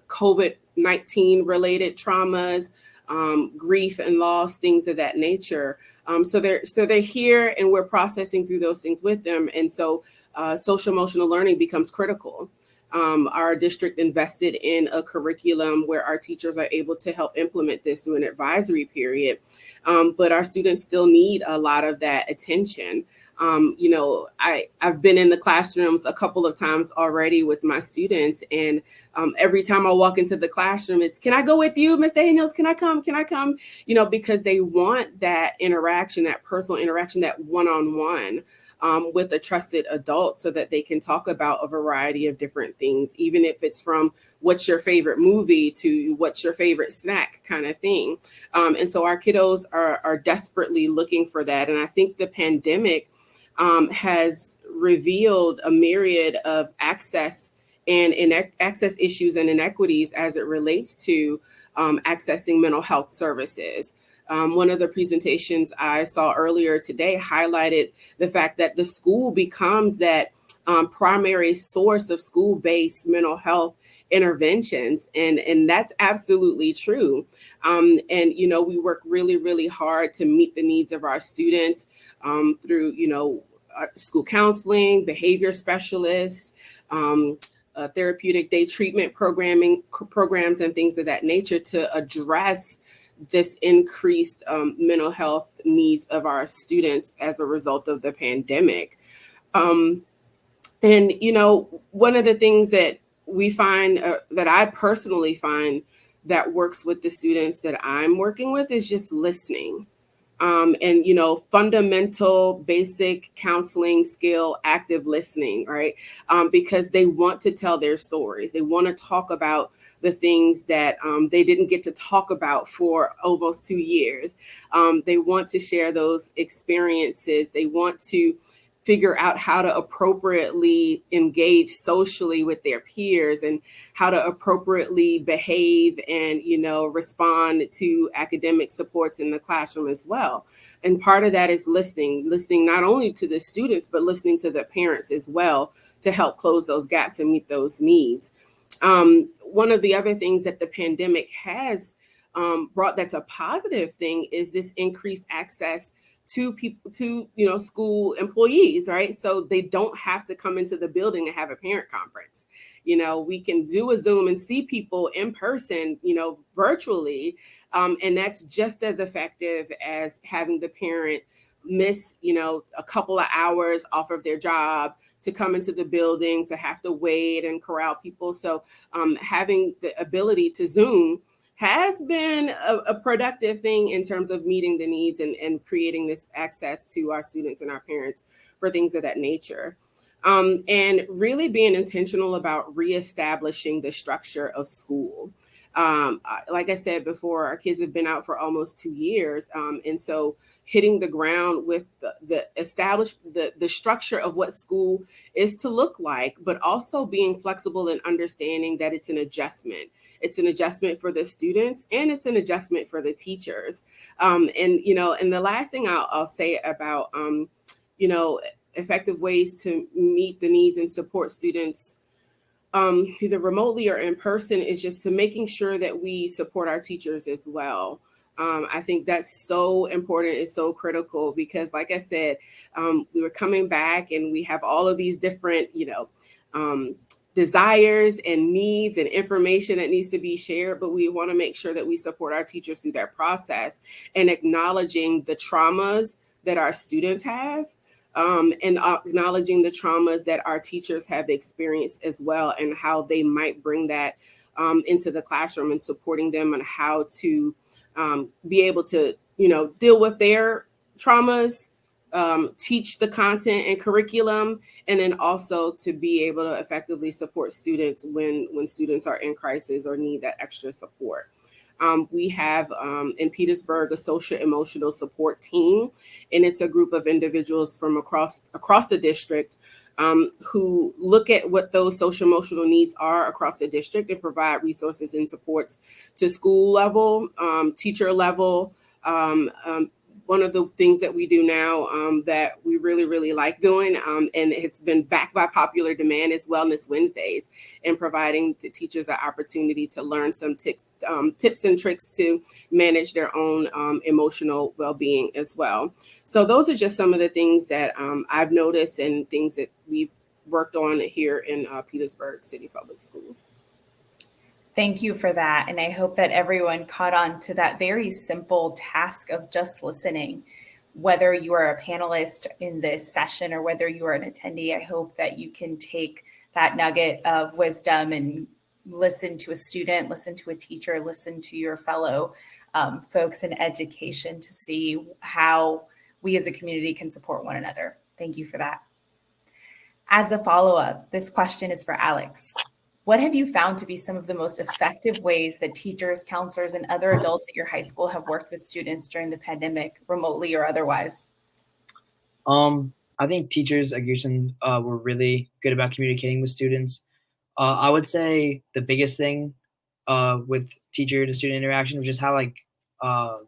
COVID-19 related traumas, grief and loss, things of that nature. So they're here, and we're processing through those things with them. And so social emotional learning becomes critical. Our district invested in a curriculum where our teachers are able to help implement this through an advisory period. But our students still need a lot of that attention. I've been in the classrooms a couple of times already with my students, and every time I walk into the classroom, it's, can I go with you, Ms. Daniels? Can I come? Can I come? Because they want that interaction, that personal interaction, that one-on-one with a trusted adult, so that they can talk about a variety of different things, even if it's from what's your favorite movie to what's your favorite snack kind of thing. And so our kiddos are desperately looking for that. And I think the pandemic has revealed a myriad of access and access issues and inequities as it relates to accessing mental health services. One of the presentations I saw earlier today highlighted the fact that the school becomes that primary source of school-based mental health interventions. And that's absolutely true. And, we work really, really hard to meet the needs of our students through, school counseling, behavior specialists, therapeutic day treatment programs, and things of that nature to address this increased mental health needs of our students as a result of the pandemic. And, one of the things that we find, that I personally find that works with the students that I'm working with, is just listening. And, fundamental, basic counseling skill, active listening, right? Because they want to tell their stories. They want to talk about the things that they didn't get to talk about for almost 2 years. They want to share those experiences. They want to figure out how to appropriately engage socially with their peers, and how to appropriately behave and, respond to academic supports in the classroom as well. And part of that is listening not only to the students, but listening to the parents as well, to help close those gaps and meet those needs. One of the other things that the pandemic has brought that's a positive thing is this increased access to people, to, school employees, right? So they don't have to come into the building and have a parent conference. We can do a Zoom and see people in person, virtually. And that's just as effective as having the parent miss, a couple of hours off of their job to come into the building, to have to wait and corral people. So having the ability to Zoom has been a productive thing in terms of meeting the needs and creating this access to our students and our parents for things of that nature. And really being intentional about reestablishing the structure of school. Like I said before, our kids have been out for almost 2 years. And so hitting the ground with the structure of what school is to look like, but also being flexible and understanding that it's an adjustment. It's an adjustment for the students, and it's an adjustment for the teachers. And the last thing I'll say about, effective ways to meet the needs and support students either remotely or in person, is just to making sure that we support our teachers as well. I think that's so important. It's so critical because, like I said, we were coming back and we have all of these different, desires and needs and information that needs to be shared, but we want to make sure that we support our teachers through that process, and acknowledging the traumas that our students have. And acknowledging the traumas that our teachers have experienced as well, and how they might bring that into the classroom, and supporting them on how to be able to, deal with their traumas teach the content and curriculum, and then also to be able to effectively support students when students are in crisis or need that extra support. We have in Petersburg a social emotional support team, and it's a group of individuals from across the district who look at what those social emotional needs are across the district and provide resources and supports to school level, teacher level. One of the things that we do now that we really, really like doing, and it's been backed by popular demand, is Wellness Wednesdays, and providing the teachers an opportunity to learn some tips and tricks to manage their own emotional well-being as well. So those are just some of the things that I've noticed and things that we've worked on here in Petersburg City Public Schools. Thank you for that. And I hope that everyone caught on to that very simple task of just listening. Whether you are a panelist in this session or whether you are an attendee, I hope that you can take that nugget of wisdom and listen to a student, listen to a teacher, listen to your fellow folks in education to see how we as a community can support one another. Thank you for that. As a follow-up, this question is for Alex. What have you found to be some of the most effective ways that teachers, counselors, and other adults at your high school have worked with students during the pandemic, remotely or otherwise? I think teachers at Goochland were really good about communicating with students. I would say the biggest thing with teacher to student interaction was just how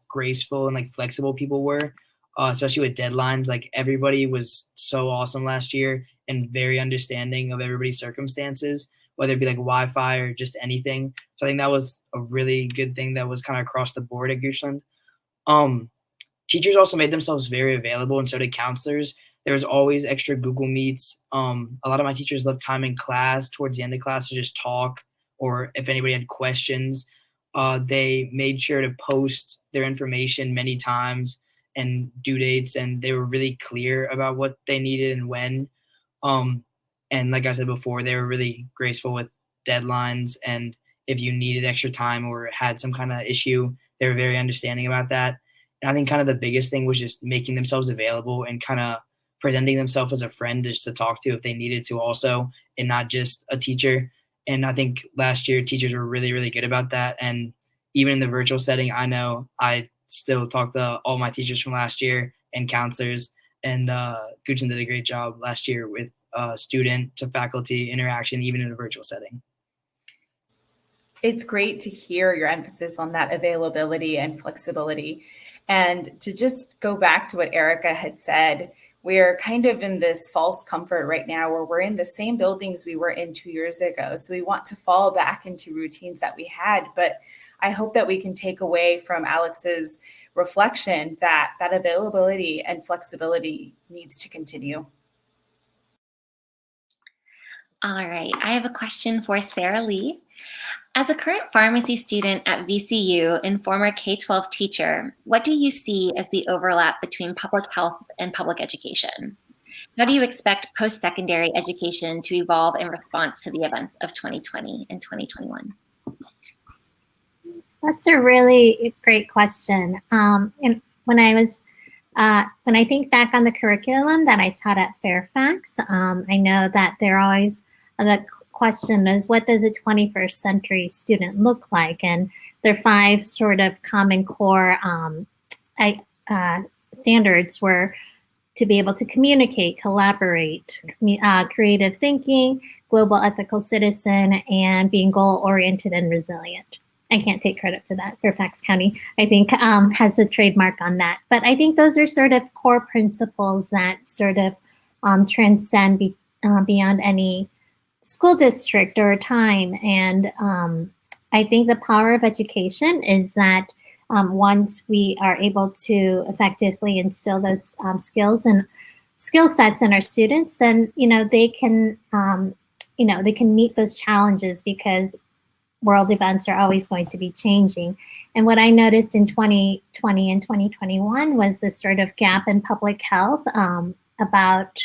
graceful and flexible people were, especially with deadlines. Everybody was so awesome last year and very understanding of everybody's circumstances, whether it be Wi-Fi or just anything. So I think that was a really good thing that was kind of across the board at Goochland. Teachers also made themselves very available, and so did counselors. There was always extra Google Meets. A lot of my teachers left time in class towards the end of class to just talk, or if anybody had questions, they made sure to post their information many times and due dates, and they were really clear about what they needed and when. And like I said before, they were really graceful with deadlines. And if you needed extra time or had some kind of issue, they were very understanding about that. And I think kind of the biggest thing was just making themselves available and kind of presenting themselves as a friend just to talk to if they needed to also, and not just a teacher. And I think last year teachers were really, really good about that. And even in the virtual setting, I know I still talk to all my teachers from last year and counselors. And Goochland did a great job last year with student to faculty interaction, even in a virtual setting. It's great to hear your emphasis on that availability and flexibility. And to just go back to what Erica had said, we're kind of in this false comfort right now where we're in the same buildings we were in 2 years ago. So we want to fall back into routines that we had. But I hope that we can take away from Alex's reflection that that availability and flexibility needs to continue. All right, I have a question for Sarah Lee. As a current pharmacy student at VCU and former K-12 teacher, what do you see as the overlap between public health and public education? How do you expect post-secondary education to evolve in response to the events of 2020 and 2021? That's a really great question. And when I think back on the curriculum that I taught at Fairfax, I know that the question is, what does a 21st century student look like? And there are 5 sort of common core standards were to be able to communicate, collaborate, creative thinking, global ethical citizen, and being goal-oriented and resilient. I can't take credit for that. Fairfax County, I think, has a trademark on that. But I think those are sort of core principles that sort of transcend beyond any school district or time. And I think the power of education is that once we are able to effectively instill those skills and skill sets in our students, then they can meet those challenges, because world events are always going to be changing. And what I noticed in 2020 and 2021 was this sort of gap in public health about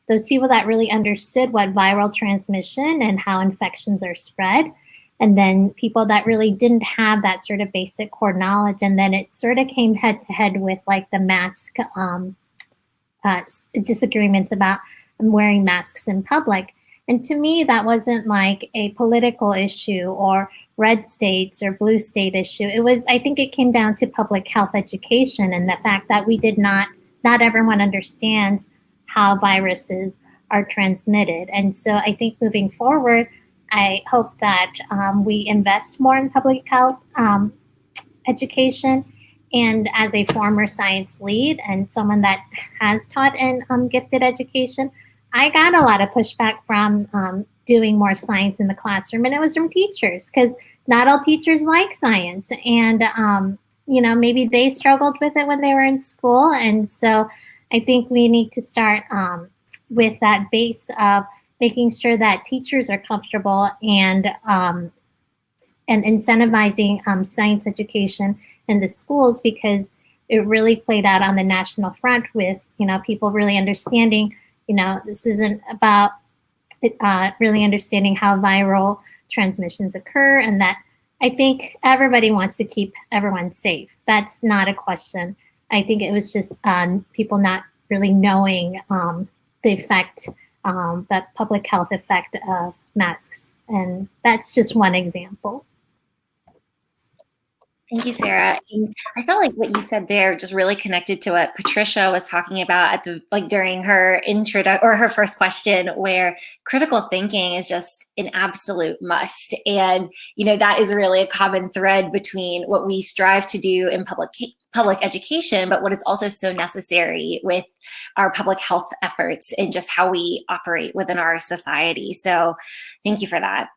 those people that really understood what viral transmission and how infections are spread, and then people that really didn't have that sort of basic core knowledge. And then it sort of came head to head with the mask disagreements about wearing masks in public. And to me, that wasn't like a political issue or red states or blue state issue. It was, I think it came down to public health education and the fact that we did not everyone understands how viruses are transmitted. And so I think moving forward, I hope that we invest more in public health education. And as a former science lead and someone that has taught in gifted education, I got a lot of pushback from doing more science in the classroom, and it was from teachers, because not all teachers like science, and maybe they struggled with it when they were in school. And so I think we need to start with that base of making sure that teachers are comfortable and incentivizing science education in the schools, because it really played out on the national front with people really understanding. This isn't about really understanding how viral transmissions occur, and that I think everybody wants to keep everyone safe. That's not a question. I think it was just people not really knowing the effect, that public health effect of masks. And that's just one example. Thank you, Sarah. And I felt like what you said there just really connected to what Patricia was talking about during her her first question, where critical thinking is just an absolute must. And that is really a common thread between what we strive to do in public education, but what is also so necessary with our public health efforts and just how we operate within our society. So thank you for that.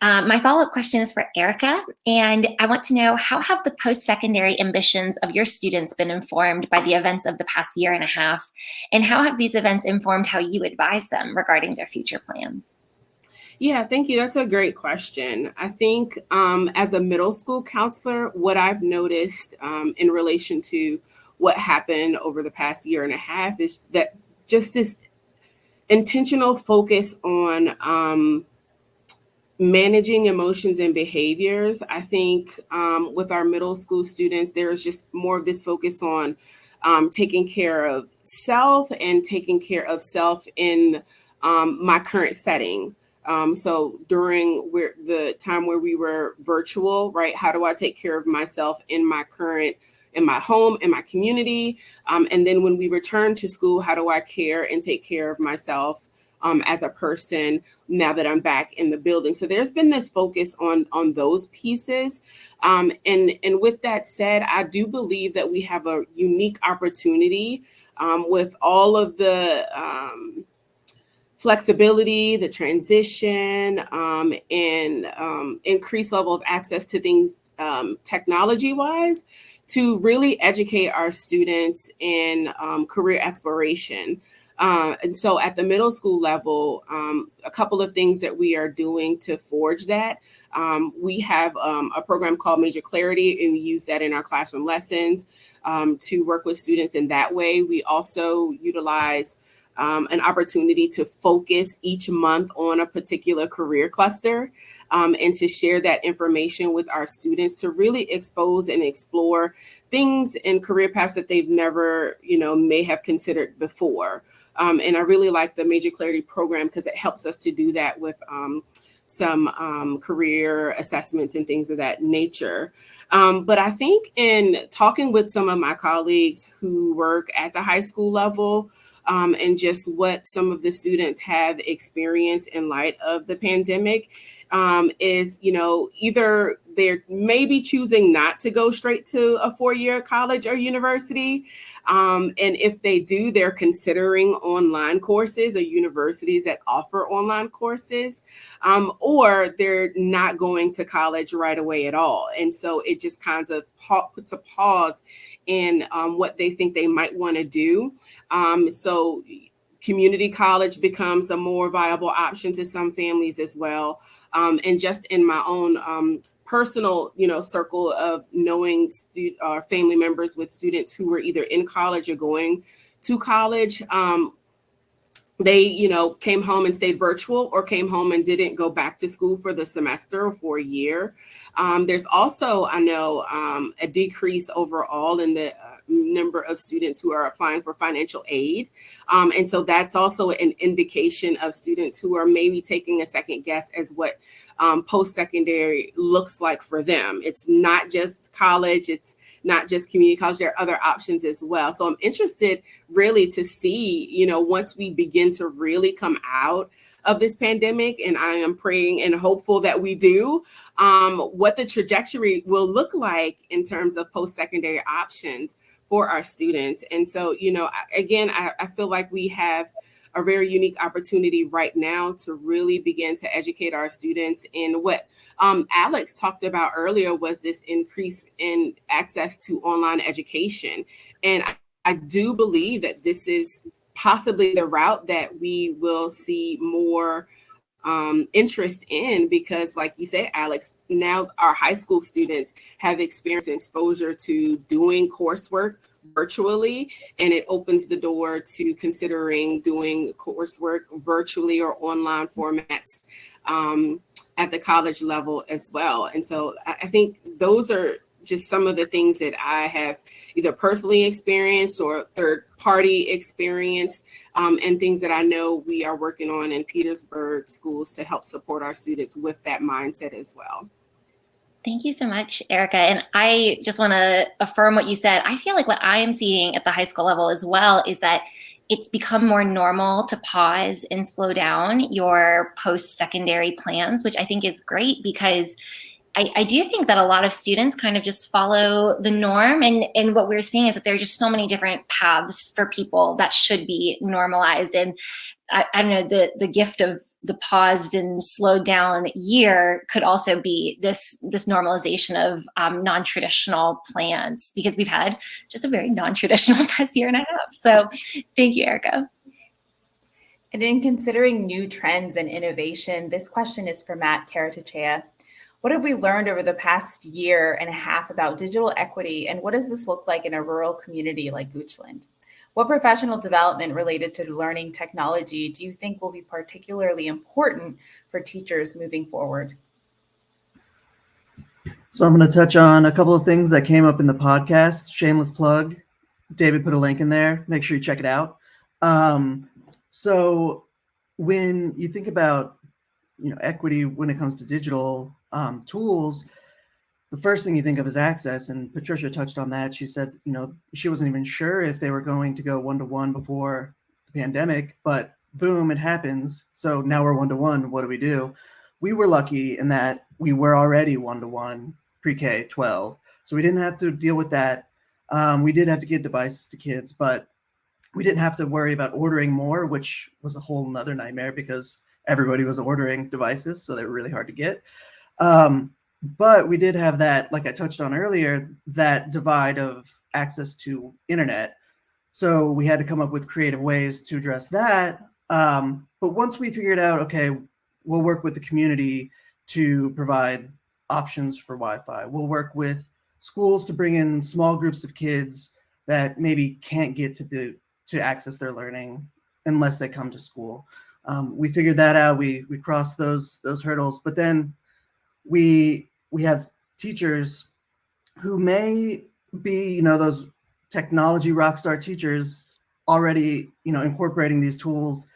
My follow-up question is for Erica, and I want to know, how have the post-secondary ambitions of your students been informed by the events of the past year and a half, and how have these events informed how you advise them regarding their future plans? Yeah, thank you. That's a great question. I think as a middle school counselor, what I've noticed in relation to what happened over the past year and a half is that just this intentional focus on managing emotions and behaviors. I think with our middle school students, there's just more of this focus on taking care of self and taking care of self in my current setting. So during the time where we were virtual, right? How do I take care of myself in my home, in my community? And then when we return to school, how do I care and take care of myself as a person now that I'm back in the building? So there's been this focus on those pieces. And with that said, I do believe that we have a unique opportunity with all of the flexibility, the transition, and increased level of access to things technology-wise, to really educate our students in career exploration. And so at the middle school level, a couple of things that we are doing to forge that. We have a program called Major Clarity, and we use that in our classroom lessons to work with students in that way. We also utilize an opportunity to focus each month on a particular career cluster and to share that information with our students to really expose and explore things in career paths that they've never, may have considered before. And I really like the Major Clarity program because it helps us to do that with some career assessments and things of that nature. But I think in talking with some of my colleagues who work at the high school level, and just what some of the students have experienced in light of the pandemic is, either they're maybe choosing not to go straight to a 4-year college or university. And if they do, they're considering online courses or universities that offer online courses, or they're not going to college right away at all. And so it just kind of puts a pause in what they think they might want to do. So community college becomes a more viable option to some families as well. And just in my own personal, circle of knowing family members with students who were either in college or going to college, they, came home and stayed virtual, or came home and didn't go back to school for the semester or for a year. There's also, I know, a decrease overall in the number of students who are applying for financial aid. And so that's also an indication of students who are maybe taking a second guess as what post-secondary looks like for them. It's not just college, it's not just community college, there are other options as well. So I'm interested really to see, you know, once we begin to really come out of this pandemic, and I am praying and hopeful that we do, what the trajectory will look like in terms of post-secondary options for our students. And so, you know, again, I feel like we have a very unique opportunity right now to really begin to educate our students in what Alex talked about earlier was this increase in access to online education. And I do believe that this is possibly the route that we will see more interest in, because like you said, Alex, now our high school students have experienced and exposure to doing coursework virtually, and it opens the door to considering doing coursework virtually or online formats at the college level as well. And so I think those are just some of the things that I have either personally experienced or third party experienced, and things that I know we are working on in Petersburg schools to help support our students with that mindset as well. Thank you so much, Erica. And I just want to affirm what you said. I feel like what I am seeing at the high school level as well is that it's become more normal to pause and slow down your post-secondary plans, which I think is great, because I do think that a lot of students kind of just follow the norm. And what we're seeing is that there are just so many different paths for people that should be normalized. And I don't know, the gift of the paused and slowed down year could also be this normalization of non-traditional plans, because we've had just a very non-traditional past year and a half. So thank you, Erica. And in considering new trends and innovation, this question is for Matt Caratachea. What have we learned over the past year and a half about digital equity, and what does this look like in a rural community like Goochland? What professional development related to learning technology do you think will be particularly important for teachers moving forward? So I'm going to touch on a couple of things that came up in the podcast. Shameless plug. David put a link in there. Make sure you check it out. So when you think about, you know, equity when it comes to digital tools, the first thing you think of is access. And Patricia touched on that. She said, you know, she wasn't even sure if they were going to go one-to-one before the pandemic, but boom, it happens. So now we're one-to-one. What do? We were lucky in that we were already one-to-one pre-K 12. So we didn't have to deal with that. We did have to get devices to kids, but we didn't have to worry about ordering more, which was a whole nother nightmare because everybody was ordering devices. So they were really hard to get. But we did have that, like I touched on earlier, that divide of access to internet. So we had to come up with creative ways to address that. But once we figured out, okay, we'll work with the community to provide options for Wi-Fi. We'll work with schools to bring in small groups of kids that maybe can't get to access their learning unless they come to school. We figured that out. We crossed those hurdles. But then we have teachers who may be, you know, those technology rock star teachers already, you know, incorporating these tools,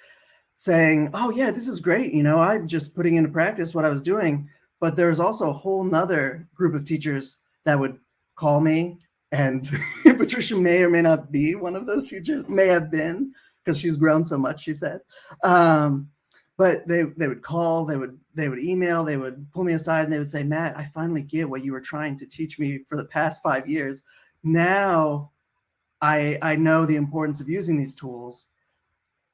saying, oh yeah, this is great. You know, I'm just putting into practice what I was doing. But there's also a whole nother group of teachers that would call me, and Patricia may or may not be one of those teachers, may have been, because she's grown so much, she said. But they would call, they would email, they would pull me aside and they would say, Matt, I finally get what you were trying to teach me for the past 5 years. Now I know the importance of using these tools.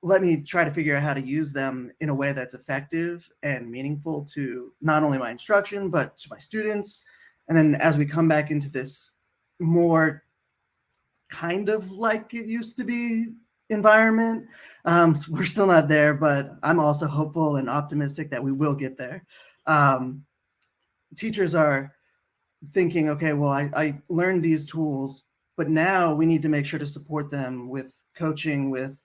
Let me try to figure out how to use them in a way that's effective and meaningful to not only my instruction, but to my students. And then as we come back into this more kind of like it used to be environment, we're still not there, but I'm also hopeful and optimistic that we will get there. Teachers are thinking, okay, well, I learned these tools, but now we need to make sure to support them with coaching, with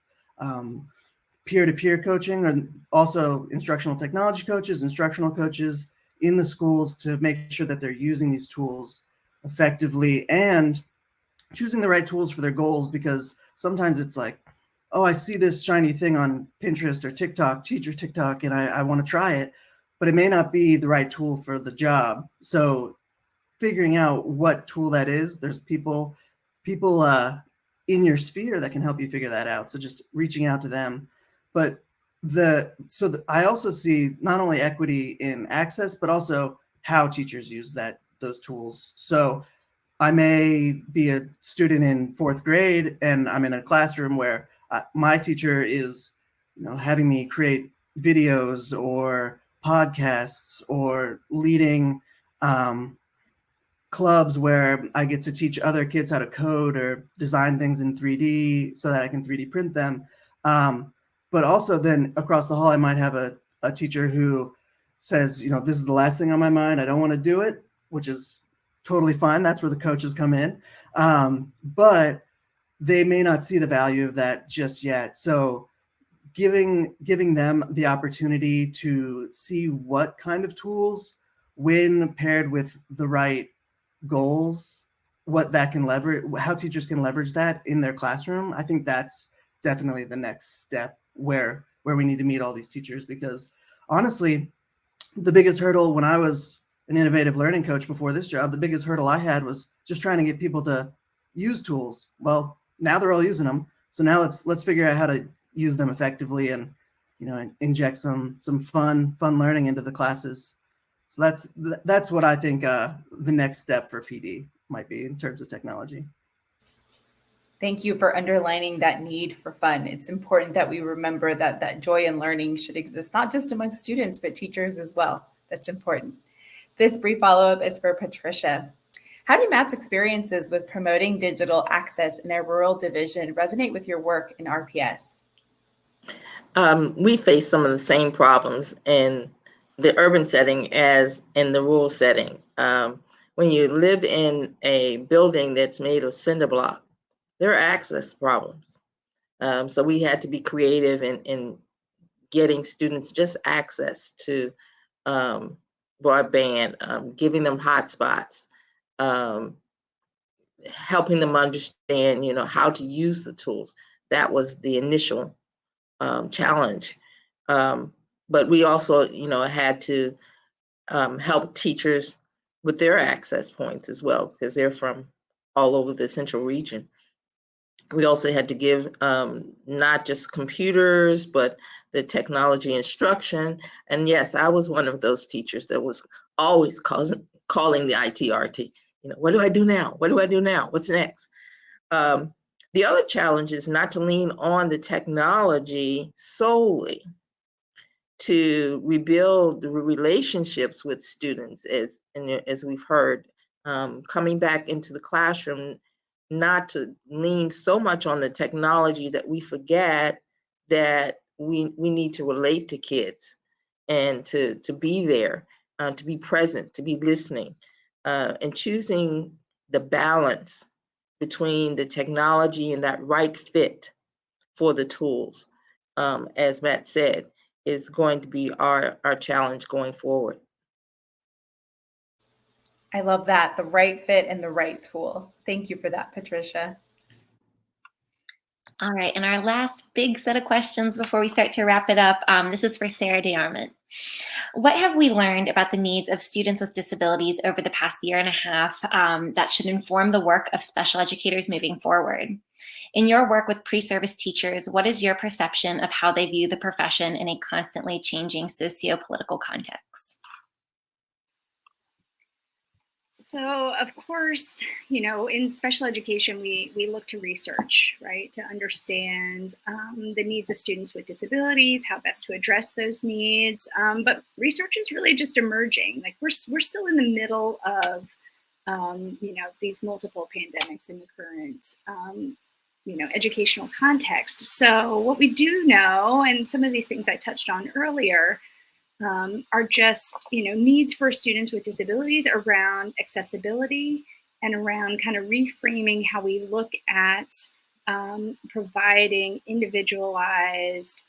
peer-to-peer coaching, or also instructional technology coaches, instructional coaches in the schools to make sure that they're using these tools effectively and choosing the right tools for their goals, because sometimes it's like, oh, I see this shiny thing on Pinterest or TikTok, teacher TikTok, and I want to try it, but it may not be the right tool for the job. So figuring out what tool that is, there's people in your sphere that can help you figure that out. So just reaching out to them. But I also see not only equity in access, but also how teachers use those tools. So I may be a student in 4th grade and I'm in a classroom where my teacher is, having me create videos or podcasts or leading clubs where I get to teach other kids how to code or design things in 3D so that I can 3D print them. But also then across the hall, I might have a teacher who says, this is the last thing on my mind. I don't want to do it, which is totally fine. That's where the coaches come in. But they may not see the value of that just yet. So giving them the opportunity to see what kind of tools, when paired with the right goals, what that can leverage, how teachers can leverage that in their classroom. I think that's definitely the next step where we need to meet all these teachers, because honestly, the biggest hurdle when I was an innovative learning coach before this job, the biggest hurdle I had was just trying to get people to use tools. Well, now they're all using them. So now let's figure out how to use them effectively and, inject some fun learning into the classes. So that's what I think the next step for PD might be in terms of technology. Thank you for underlining that need for fun. It's important that we remember that joy in learning should exist, not just among students, but teachers as well. That's important. This brief follow-up is for Patricia. How do Matt's experiences with promoting digital access in a rural division resonate with your work in RPS? We face some of the same problems in the urban setting as in the rural setting. When you live in a building that's made of cinder block, there are access problems. So we had to be creative in getting students just access to broadband, giving them hotspots, helping them understand, how to use the tools. That was the initial challenge. But we also, had to help teachers with their access points as well, because they're from all over the central region. We also had to give not just computers, but the technology instruction. And yes, I was one of those teachers that was always calling the ITRT. What do I do now? What do I do now? What's next? The other challenge is not to lean on the technology solely to rebuild the relationships with students, as we've heard, coming back into the classroom, not to lean so much on the technology that we forget that we need to relate to kids and to be there, to be present, to be listening, and choosing the balance between the technology and that right fit for the tools, as Matt said, is going to be our challenge going forward. I love that, the right fit and the right tool. Thank you for that, Patricia. All right, and our last big set of questions before we start to wrap it up. This is for Sera de Arment. What have we learned about the needs of students with disabilities over the past year and a half that should inform the work of special educators moving forward? In your work with pre-service teachers, what is your perception of how they view the profession in a constantly changing socio-political context? So, of course, in special education, we look to research, right, to understand the needs of students with disabilities, how best to address those needs. But research is really just emerging. Like we're still in the middle of, these multiple pandemics in the current, educational context. So what we do know, and some of these things I touched on earlier, are just, needs for students with disabilities around accessibility and around kind of reframing how we look at providing individualized,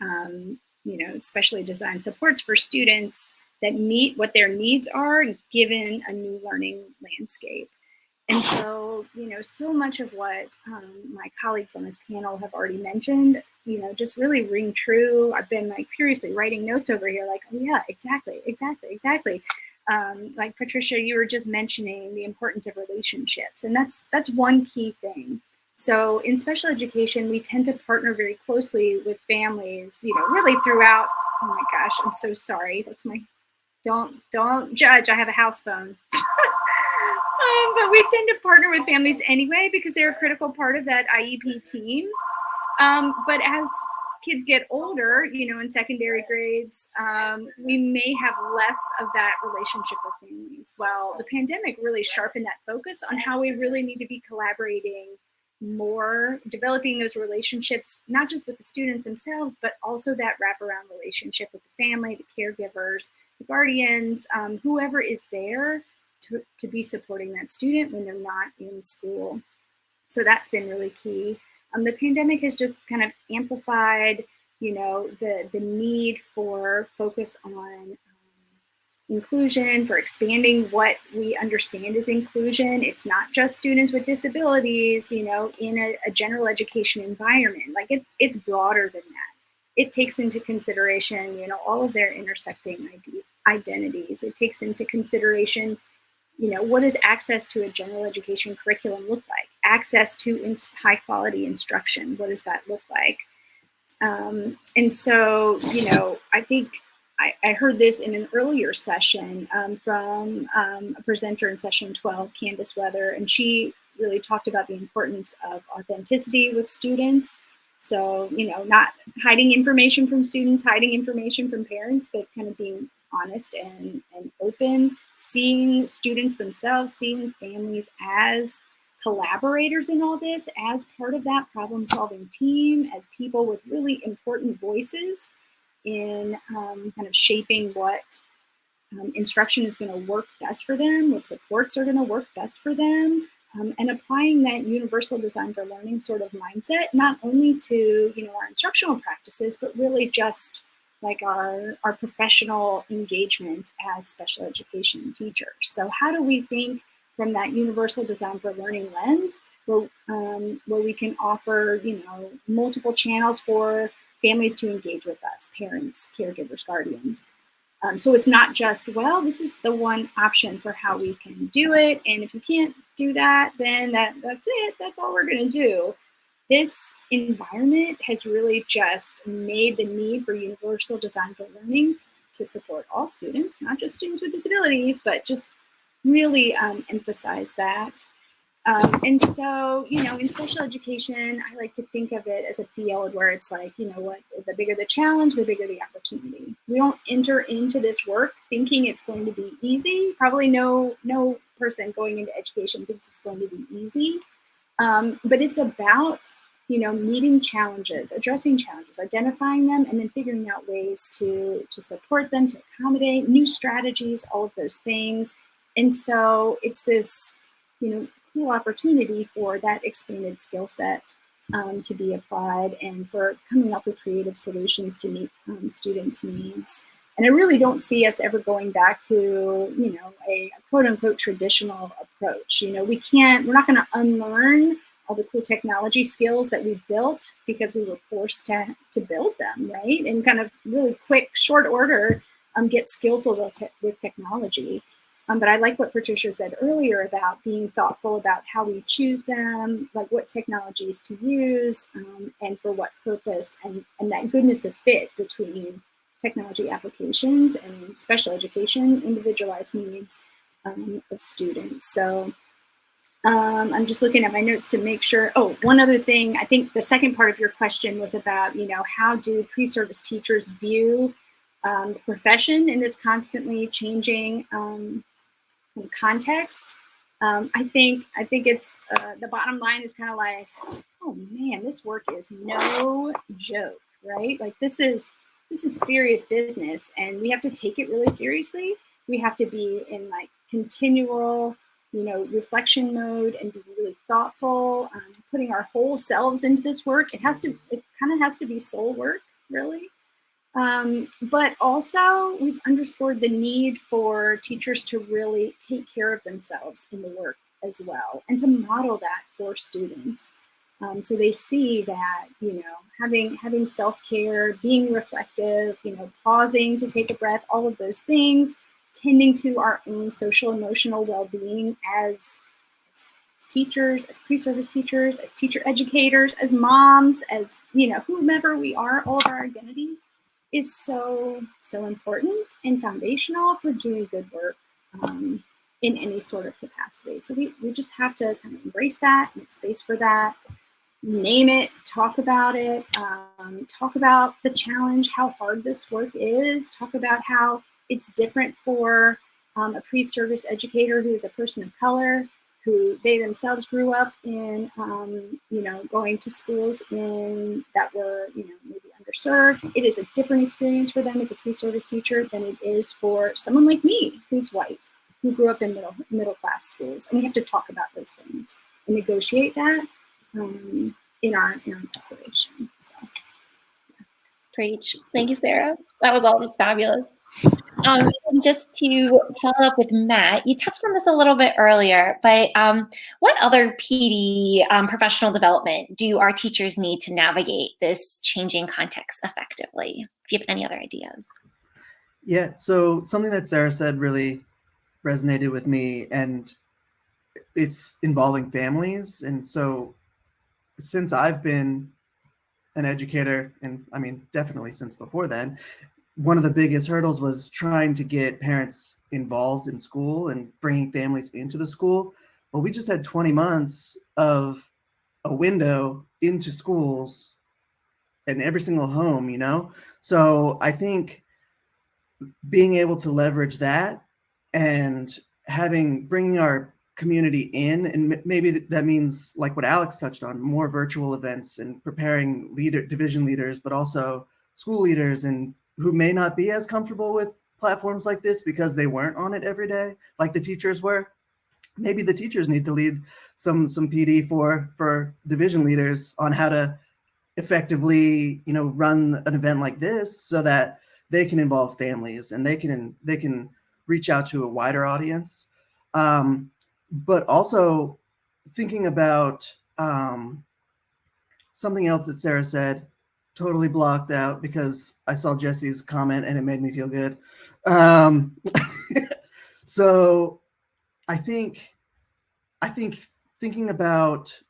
specially designed supports for students that meet what their needs are given a new learning landscape. And so, so much of what my colleagues on this panel have already mentioned, just really ring true. I've been like furiously writing notes over here, like, oh yeah, exactly. Like Patricia, you were just mentioning the importance of relationships, and that's one key thing. So in special education, we tend to partner very closely with families, really throughout. Oh my gosh, I'm so sorry. That's my, don't judge. I have a house phone. But we tend to partner with families anyway because they're a critical part of that IEP team. But as kids get older, in secondary grades, we may have less of that relationship with families. Well, the pandemic really sharpened that focus on how we really need to be collaborating more, developing those relationships, not just with the students themselves, but also that wraparound relationship with the family, the caregivers, the guardians, whoever is there to be supporting that student when they're not in school. So that's been really key. The pandemic has just kind of amplified, the need for focus on inclusion, for expanding what we understand as inclusion. It's not just students with disabilities, in a general education environment. Like it's broader than that. It takes into consideration, all of their intersecting identities. It takes into consideration, what does access to a general education curriculum look like? Access to high quality instruction, what does that look like? And so, I think I heard this in an earlier session from a presenter in session 12, Candace Weather, and she really talked about the importance of authenticity with students. So, not hiding information from students, hiding information from parents, but kind of being honest and open, seeing students themselves, seeing families as collaborators in all this, as part of that problem-solving team, as people with really important voices in kind of shaping what instruction is going to work best for them, what supports are going to work best for them, and applying that universal design for learning sort of mindset, not only to our instructional practices, but really just like our professional engagement as special education teachers. So how do we think from that universal design for learning lens, where we can offer, multiple channels for families to engage with us, parents, caregivers, guardians. So it's not just, well, this is the one option for how we can do it. And if you can't do that, then that's it. That's all we're going to do. This environment has really just made the need for universal design for learning to support all students, not just students with disabilities, but just really emphasize that. And so, in special education, I like to think of it as a field where it's like, what, the bigger the challenge, the bigger the opportunity. We don't enter into this work thinking it's going to be easy. Probably no person going into education thinks it's going to be easy. But it's about, meeting challenges, addressing challenges, identifying them, and then figuring out ways to support them, to accommodate new strategies, all of those things. And so it's this, cool opportunity for that expanded skill set to be applied and for coming up with creative solutions to meet students' needs. And I really don't see us ever going back to, a quote unquote traditional approach. We're not going to unlearn all the cool technology skills that we built because we were forced to build them, right? And kind of really quick, short order, get skillful with technology. But I like what Patricia said earlier about being thoughtful about how we choose them, like what technologies to use, and for what purpose, and that goodness of fit between technology applications and special education, individualized needs of students. So I'm just looking at my notes to make sure. Oh, one other thing, I think the second part of your question was about, how do pre-service teachers view the profession in this constantly changing context. I think it's the bottom line is kind of like, oh man, this work is no joke, right? Like this is serious business, and we have to take it really seriously. We have to be in like continual, reflection mode and be really thoughtful, putting our whole selves into this work. It kind of has to be soul work, really. But also we've underscored the need for teachers to really take care of themselves in the work as well, and to model that for students. So they see that, having self-care, being reflective, pausing to take a breath, all of those things, tending to our own social emotional well-being as teachers, as pre-service teachers, as teacher educators, as moms, as, whomever we are, all of our identities is so, so important and foundational for doing good work in any sort of capacity. So we just have to kind of embrace that, make space for that, name it, talk about it, talk about the challenge, how hard this work is, talk about how it's different for a pre-service educator who is a person of color, who they themselves grew up in, going to schools that were, maybe underserved. It is a different experience for them as a pre-service teacher than it is for someone like me, who's white, who grew up in middle class schools. And we have to talk about those things and negotiate that in our population. So. Preach. Thank you, Sarah. That was all just fabulous. And just to follow up with Matt, you touched on this a little bit earlier, but what other PD professional development do our teachers need to navigate this changing context effectively? If you have any other ideas. Yeah, so something that Sarah said really resonated with me, and it's involving families. And so since I've been an educator, and I mean, definitely since before then, one of the biggest hurdles was trying to get parents involved in school and bringing families into the school. Well, we just had 20 months of a window into schools and every single home, So I think being able to leverage that and bringing our community in, and maybe that means like what Alex touched on, more virtual events and preparing division leaders, but also school leaders and who may not be as comfortable with platforms like this because they weren't on it every day like the teachers were. Maybe the teachers need to lead some PD for division leaders on how to effectively, run an event like this so that they can involve families and they can reach out to a wider audience. But also thinking about something else that Sarah said, totally blocked out because I saw Jesse's comment and it made me feel good. So I think thinking about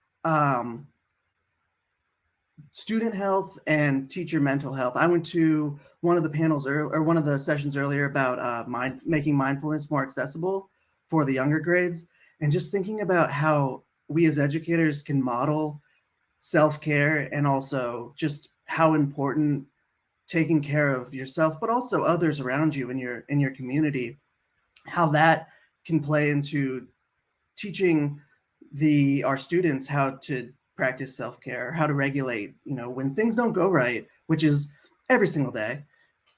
student health and teacher mental health. I went to one of the panels or one of the sessions earlier about making mindfulness more accessible for the younger grades, and just thinking about how we as educators can model self-care and also just how important taking care of yourself, but also others around you in your community, how that can play into teaching our students how to practice self-care, how to regulate, when things don't go right, which is every single day,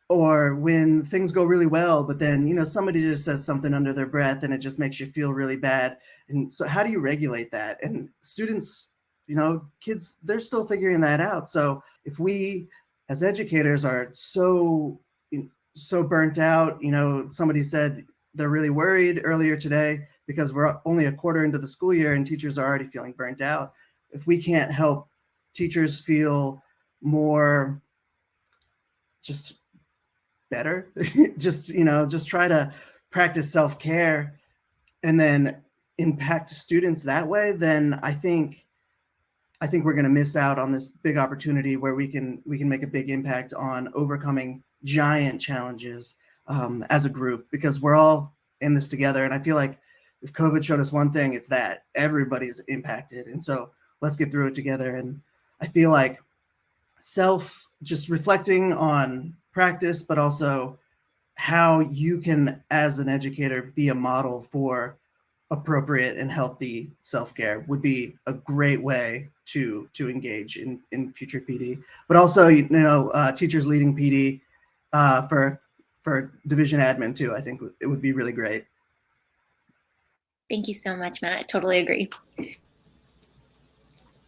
or when things go really well, but then, somebody just says something under their breath and it just makes you feel really bad. And so how do you regulate that? And students, kids, they're still figuring that out. So if we as educators are so burnt out, somebody said they're really worried earlier today because we're only a quarter into the school year and teachers are already feeling burnt out. If we can't help teachers feel more just better, just try to practice self-care and then impact students that way, then I think we're going to miss out on this big opportunity where we can make a big impact on overcoming giant challenges as a group, because we're all in this together. And I feel like if COVID showed us one thing, it's that everybody's impacted. And so let's get through it together. And I feel like just reflecting on practice, but also how you can, as an educator, be a model for appropriate and healthy self-care would be a great way to engage in future PD. But also, teachers leading PD for division admin too. I think it would be really great. Thank you so much, Matt. I totally agree.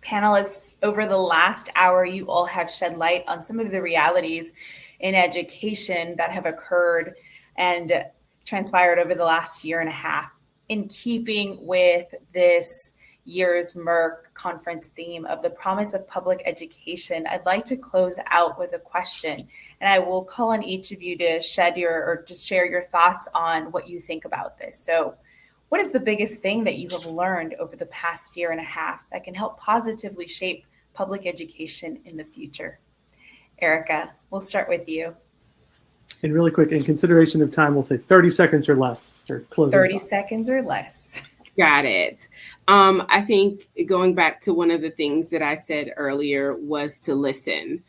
Panelists, over the last hour, you all have shed light on some of the realities in education that have occurred and transpired over the last year and a half. in keeping with this year's MERC conference theme of the promise of public education, I'd like to close out with a question, and I will call on each of you to share your thoughts on what you think about this. So what is the biggest thing that you have learned over the past year and a half that can help positively shape public education in the future? Erica, we'll start with you. And really quick, in consideration of time, we'll say 30 seconds or less. Or closing 30 thought. seconds or less. Got it. I think going back to one of the things that I said earlier was to listen.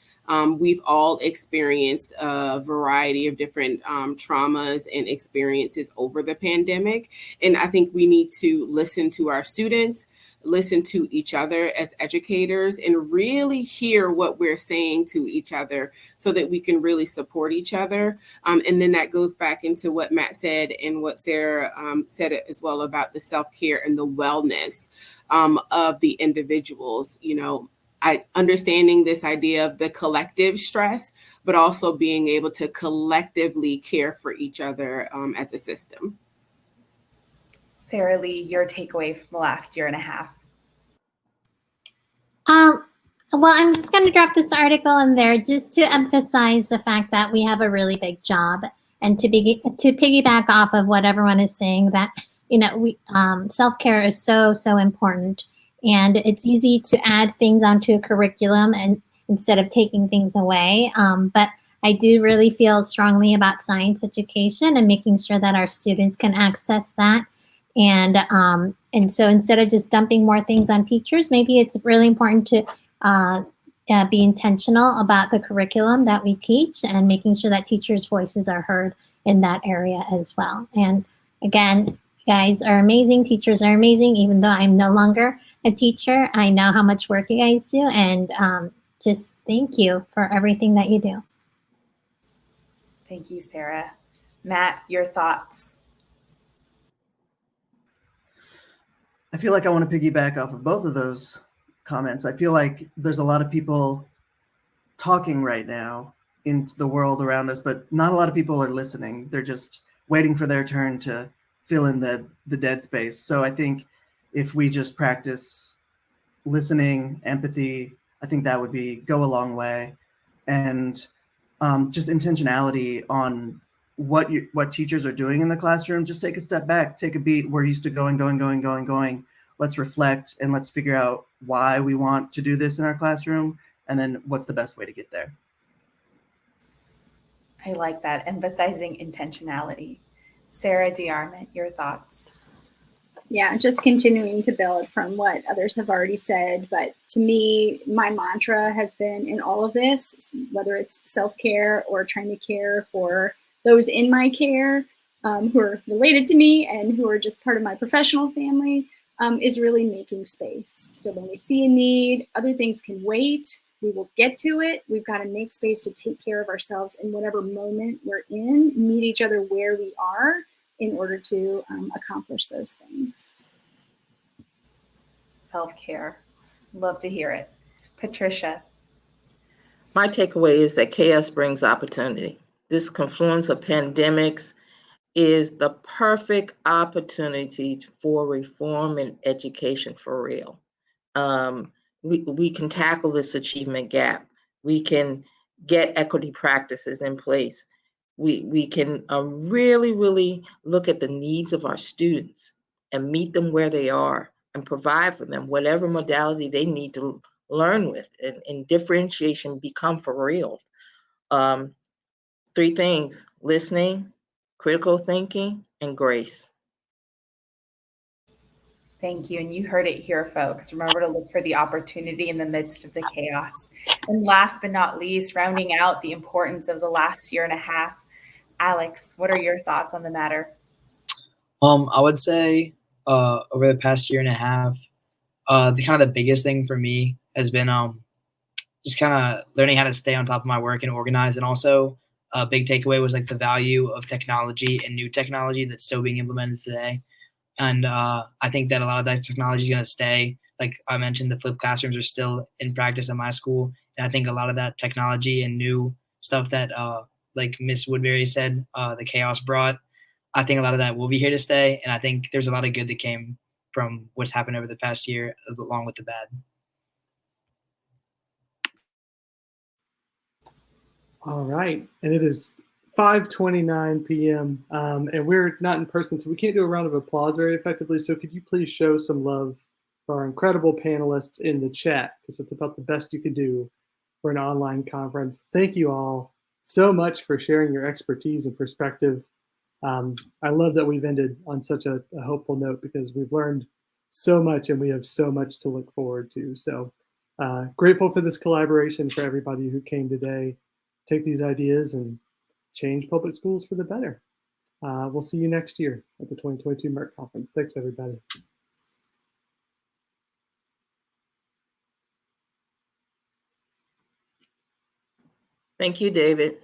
We've all experienced a variety of different traumas and experiences over the pandemic. And I think we need to listen to our students, listen to each other as educators, and really hear what we're saying to each other so that we can really support each other. And then that goes back into what Matt said and what Sarah said as well about the self-care and the wellness of the individuals. You know, understanding this idea of the collective stress, but also being able to collectively care for each other as a system. Sarah Lee, your takeaway from the last year and a half. Well, I'm just going to drop this article in there just to emphasize the fact that we have a really big job, and to piggyback off of what everyone is saying, that, you know, we self-care is so important, and it's easy to add things onto a curriculum and instead of taking things away. But I do really feel strongly about science education and making sure that our students can access that. And so instead of just dumping more things on teachers, maybe it's really important to be intentional about the curriculum that we teach and making sure that teachers' voices are heard in that area as well. And again, you guys are amazing. Teachers are amazing. Even though I'm no longer a teacher, I know how much work you guys do, and just thank you for everything that you do. Thank you, Sarah. Matt, your thoughts? I feel like I want to piggyback off of both of those comments. I feel like there's a lot of people talking right now in the world around us, but not a lot of people are listening. They're just waiting for their turn to fill in the dead space. So I think if we just practice listening, empathy, I think that would go a long way. And just intentionality on what teachers are doing in the classroom. Just take a step back, take a beat. We're used to going. Let's reflect and let's figure out why we want to do this in our classroom, and then what's the best way to get there. I like that, emphasizing intentionality. Sarah Arment, your thoughts? Yeah, just continuing to build from what others have already said. But to me, my mantra has been in all of this, whether it's self-care or trying to care for those in my care who are related to me and who are just part of my professional family, is really making space. So when we see a need, other things can wait. We will get to it. We've got to make space to take care of ourselves in whatever moment we're in, meet each other where we are in order to accomplish those things. Self-care. Love to hear it. Patricia. My takeaway is that chaos brings opportunity. This confluence of pandemics is the perfect opportunity for reform and education for real. We can tackle this achievement gap. We can get equity practices in place. We can really look at the needs of our students and meet them where they are and provide for them whatever modality they need to learn with, and differentiation become for real. 3 things: listening, critical thinking, and grace. Thank you. And you heard it here, folks. Remember to look for the opportunity in the midst of the chaos. And last but not least, rounding out the importance of the last year and a half, Alex, what are your thoughts on the matter? I would say over the past year and a half, the biggest thing for me has been just kind of learning how to stay on top of my work and organize. And also a big takeaway was like the value of technology and new technology that's still being implemented today. And I think that a lot of that technology is going to stay. Like I mentioned, the flipped classrooms are still in practice at my school. And I think a lot of that technology and new stuff that like Miss Woodbury said, the chaos brought, I think a lot of that will be here to stay, and I think there's a lot of good that came from what's happened over the past year, along with the bad. All right, and it is 5:29 p.m. And we're not in person, so we can't do a round of applause very effectively. So could you please show some love for our incredible panelists in the chat, because it's about the best you could do for an online conference. Thank you all so much for sharing your expertise and perspective. I love that we've ended on such a hopeful note, because we've learned so much and we have so much to look forward to. So grateful for this collaboration, for everybody who came today. Take these ideas and change public schools for the better. We'll see you next year at the 2022 MERC conference. Thanks, everybody. Thank you, David.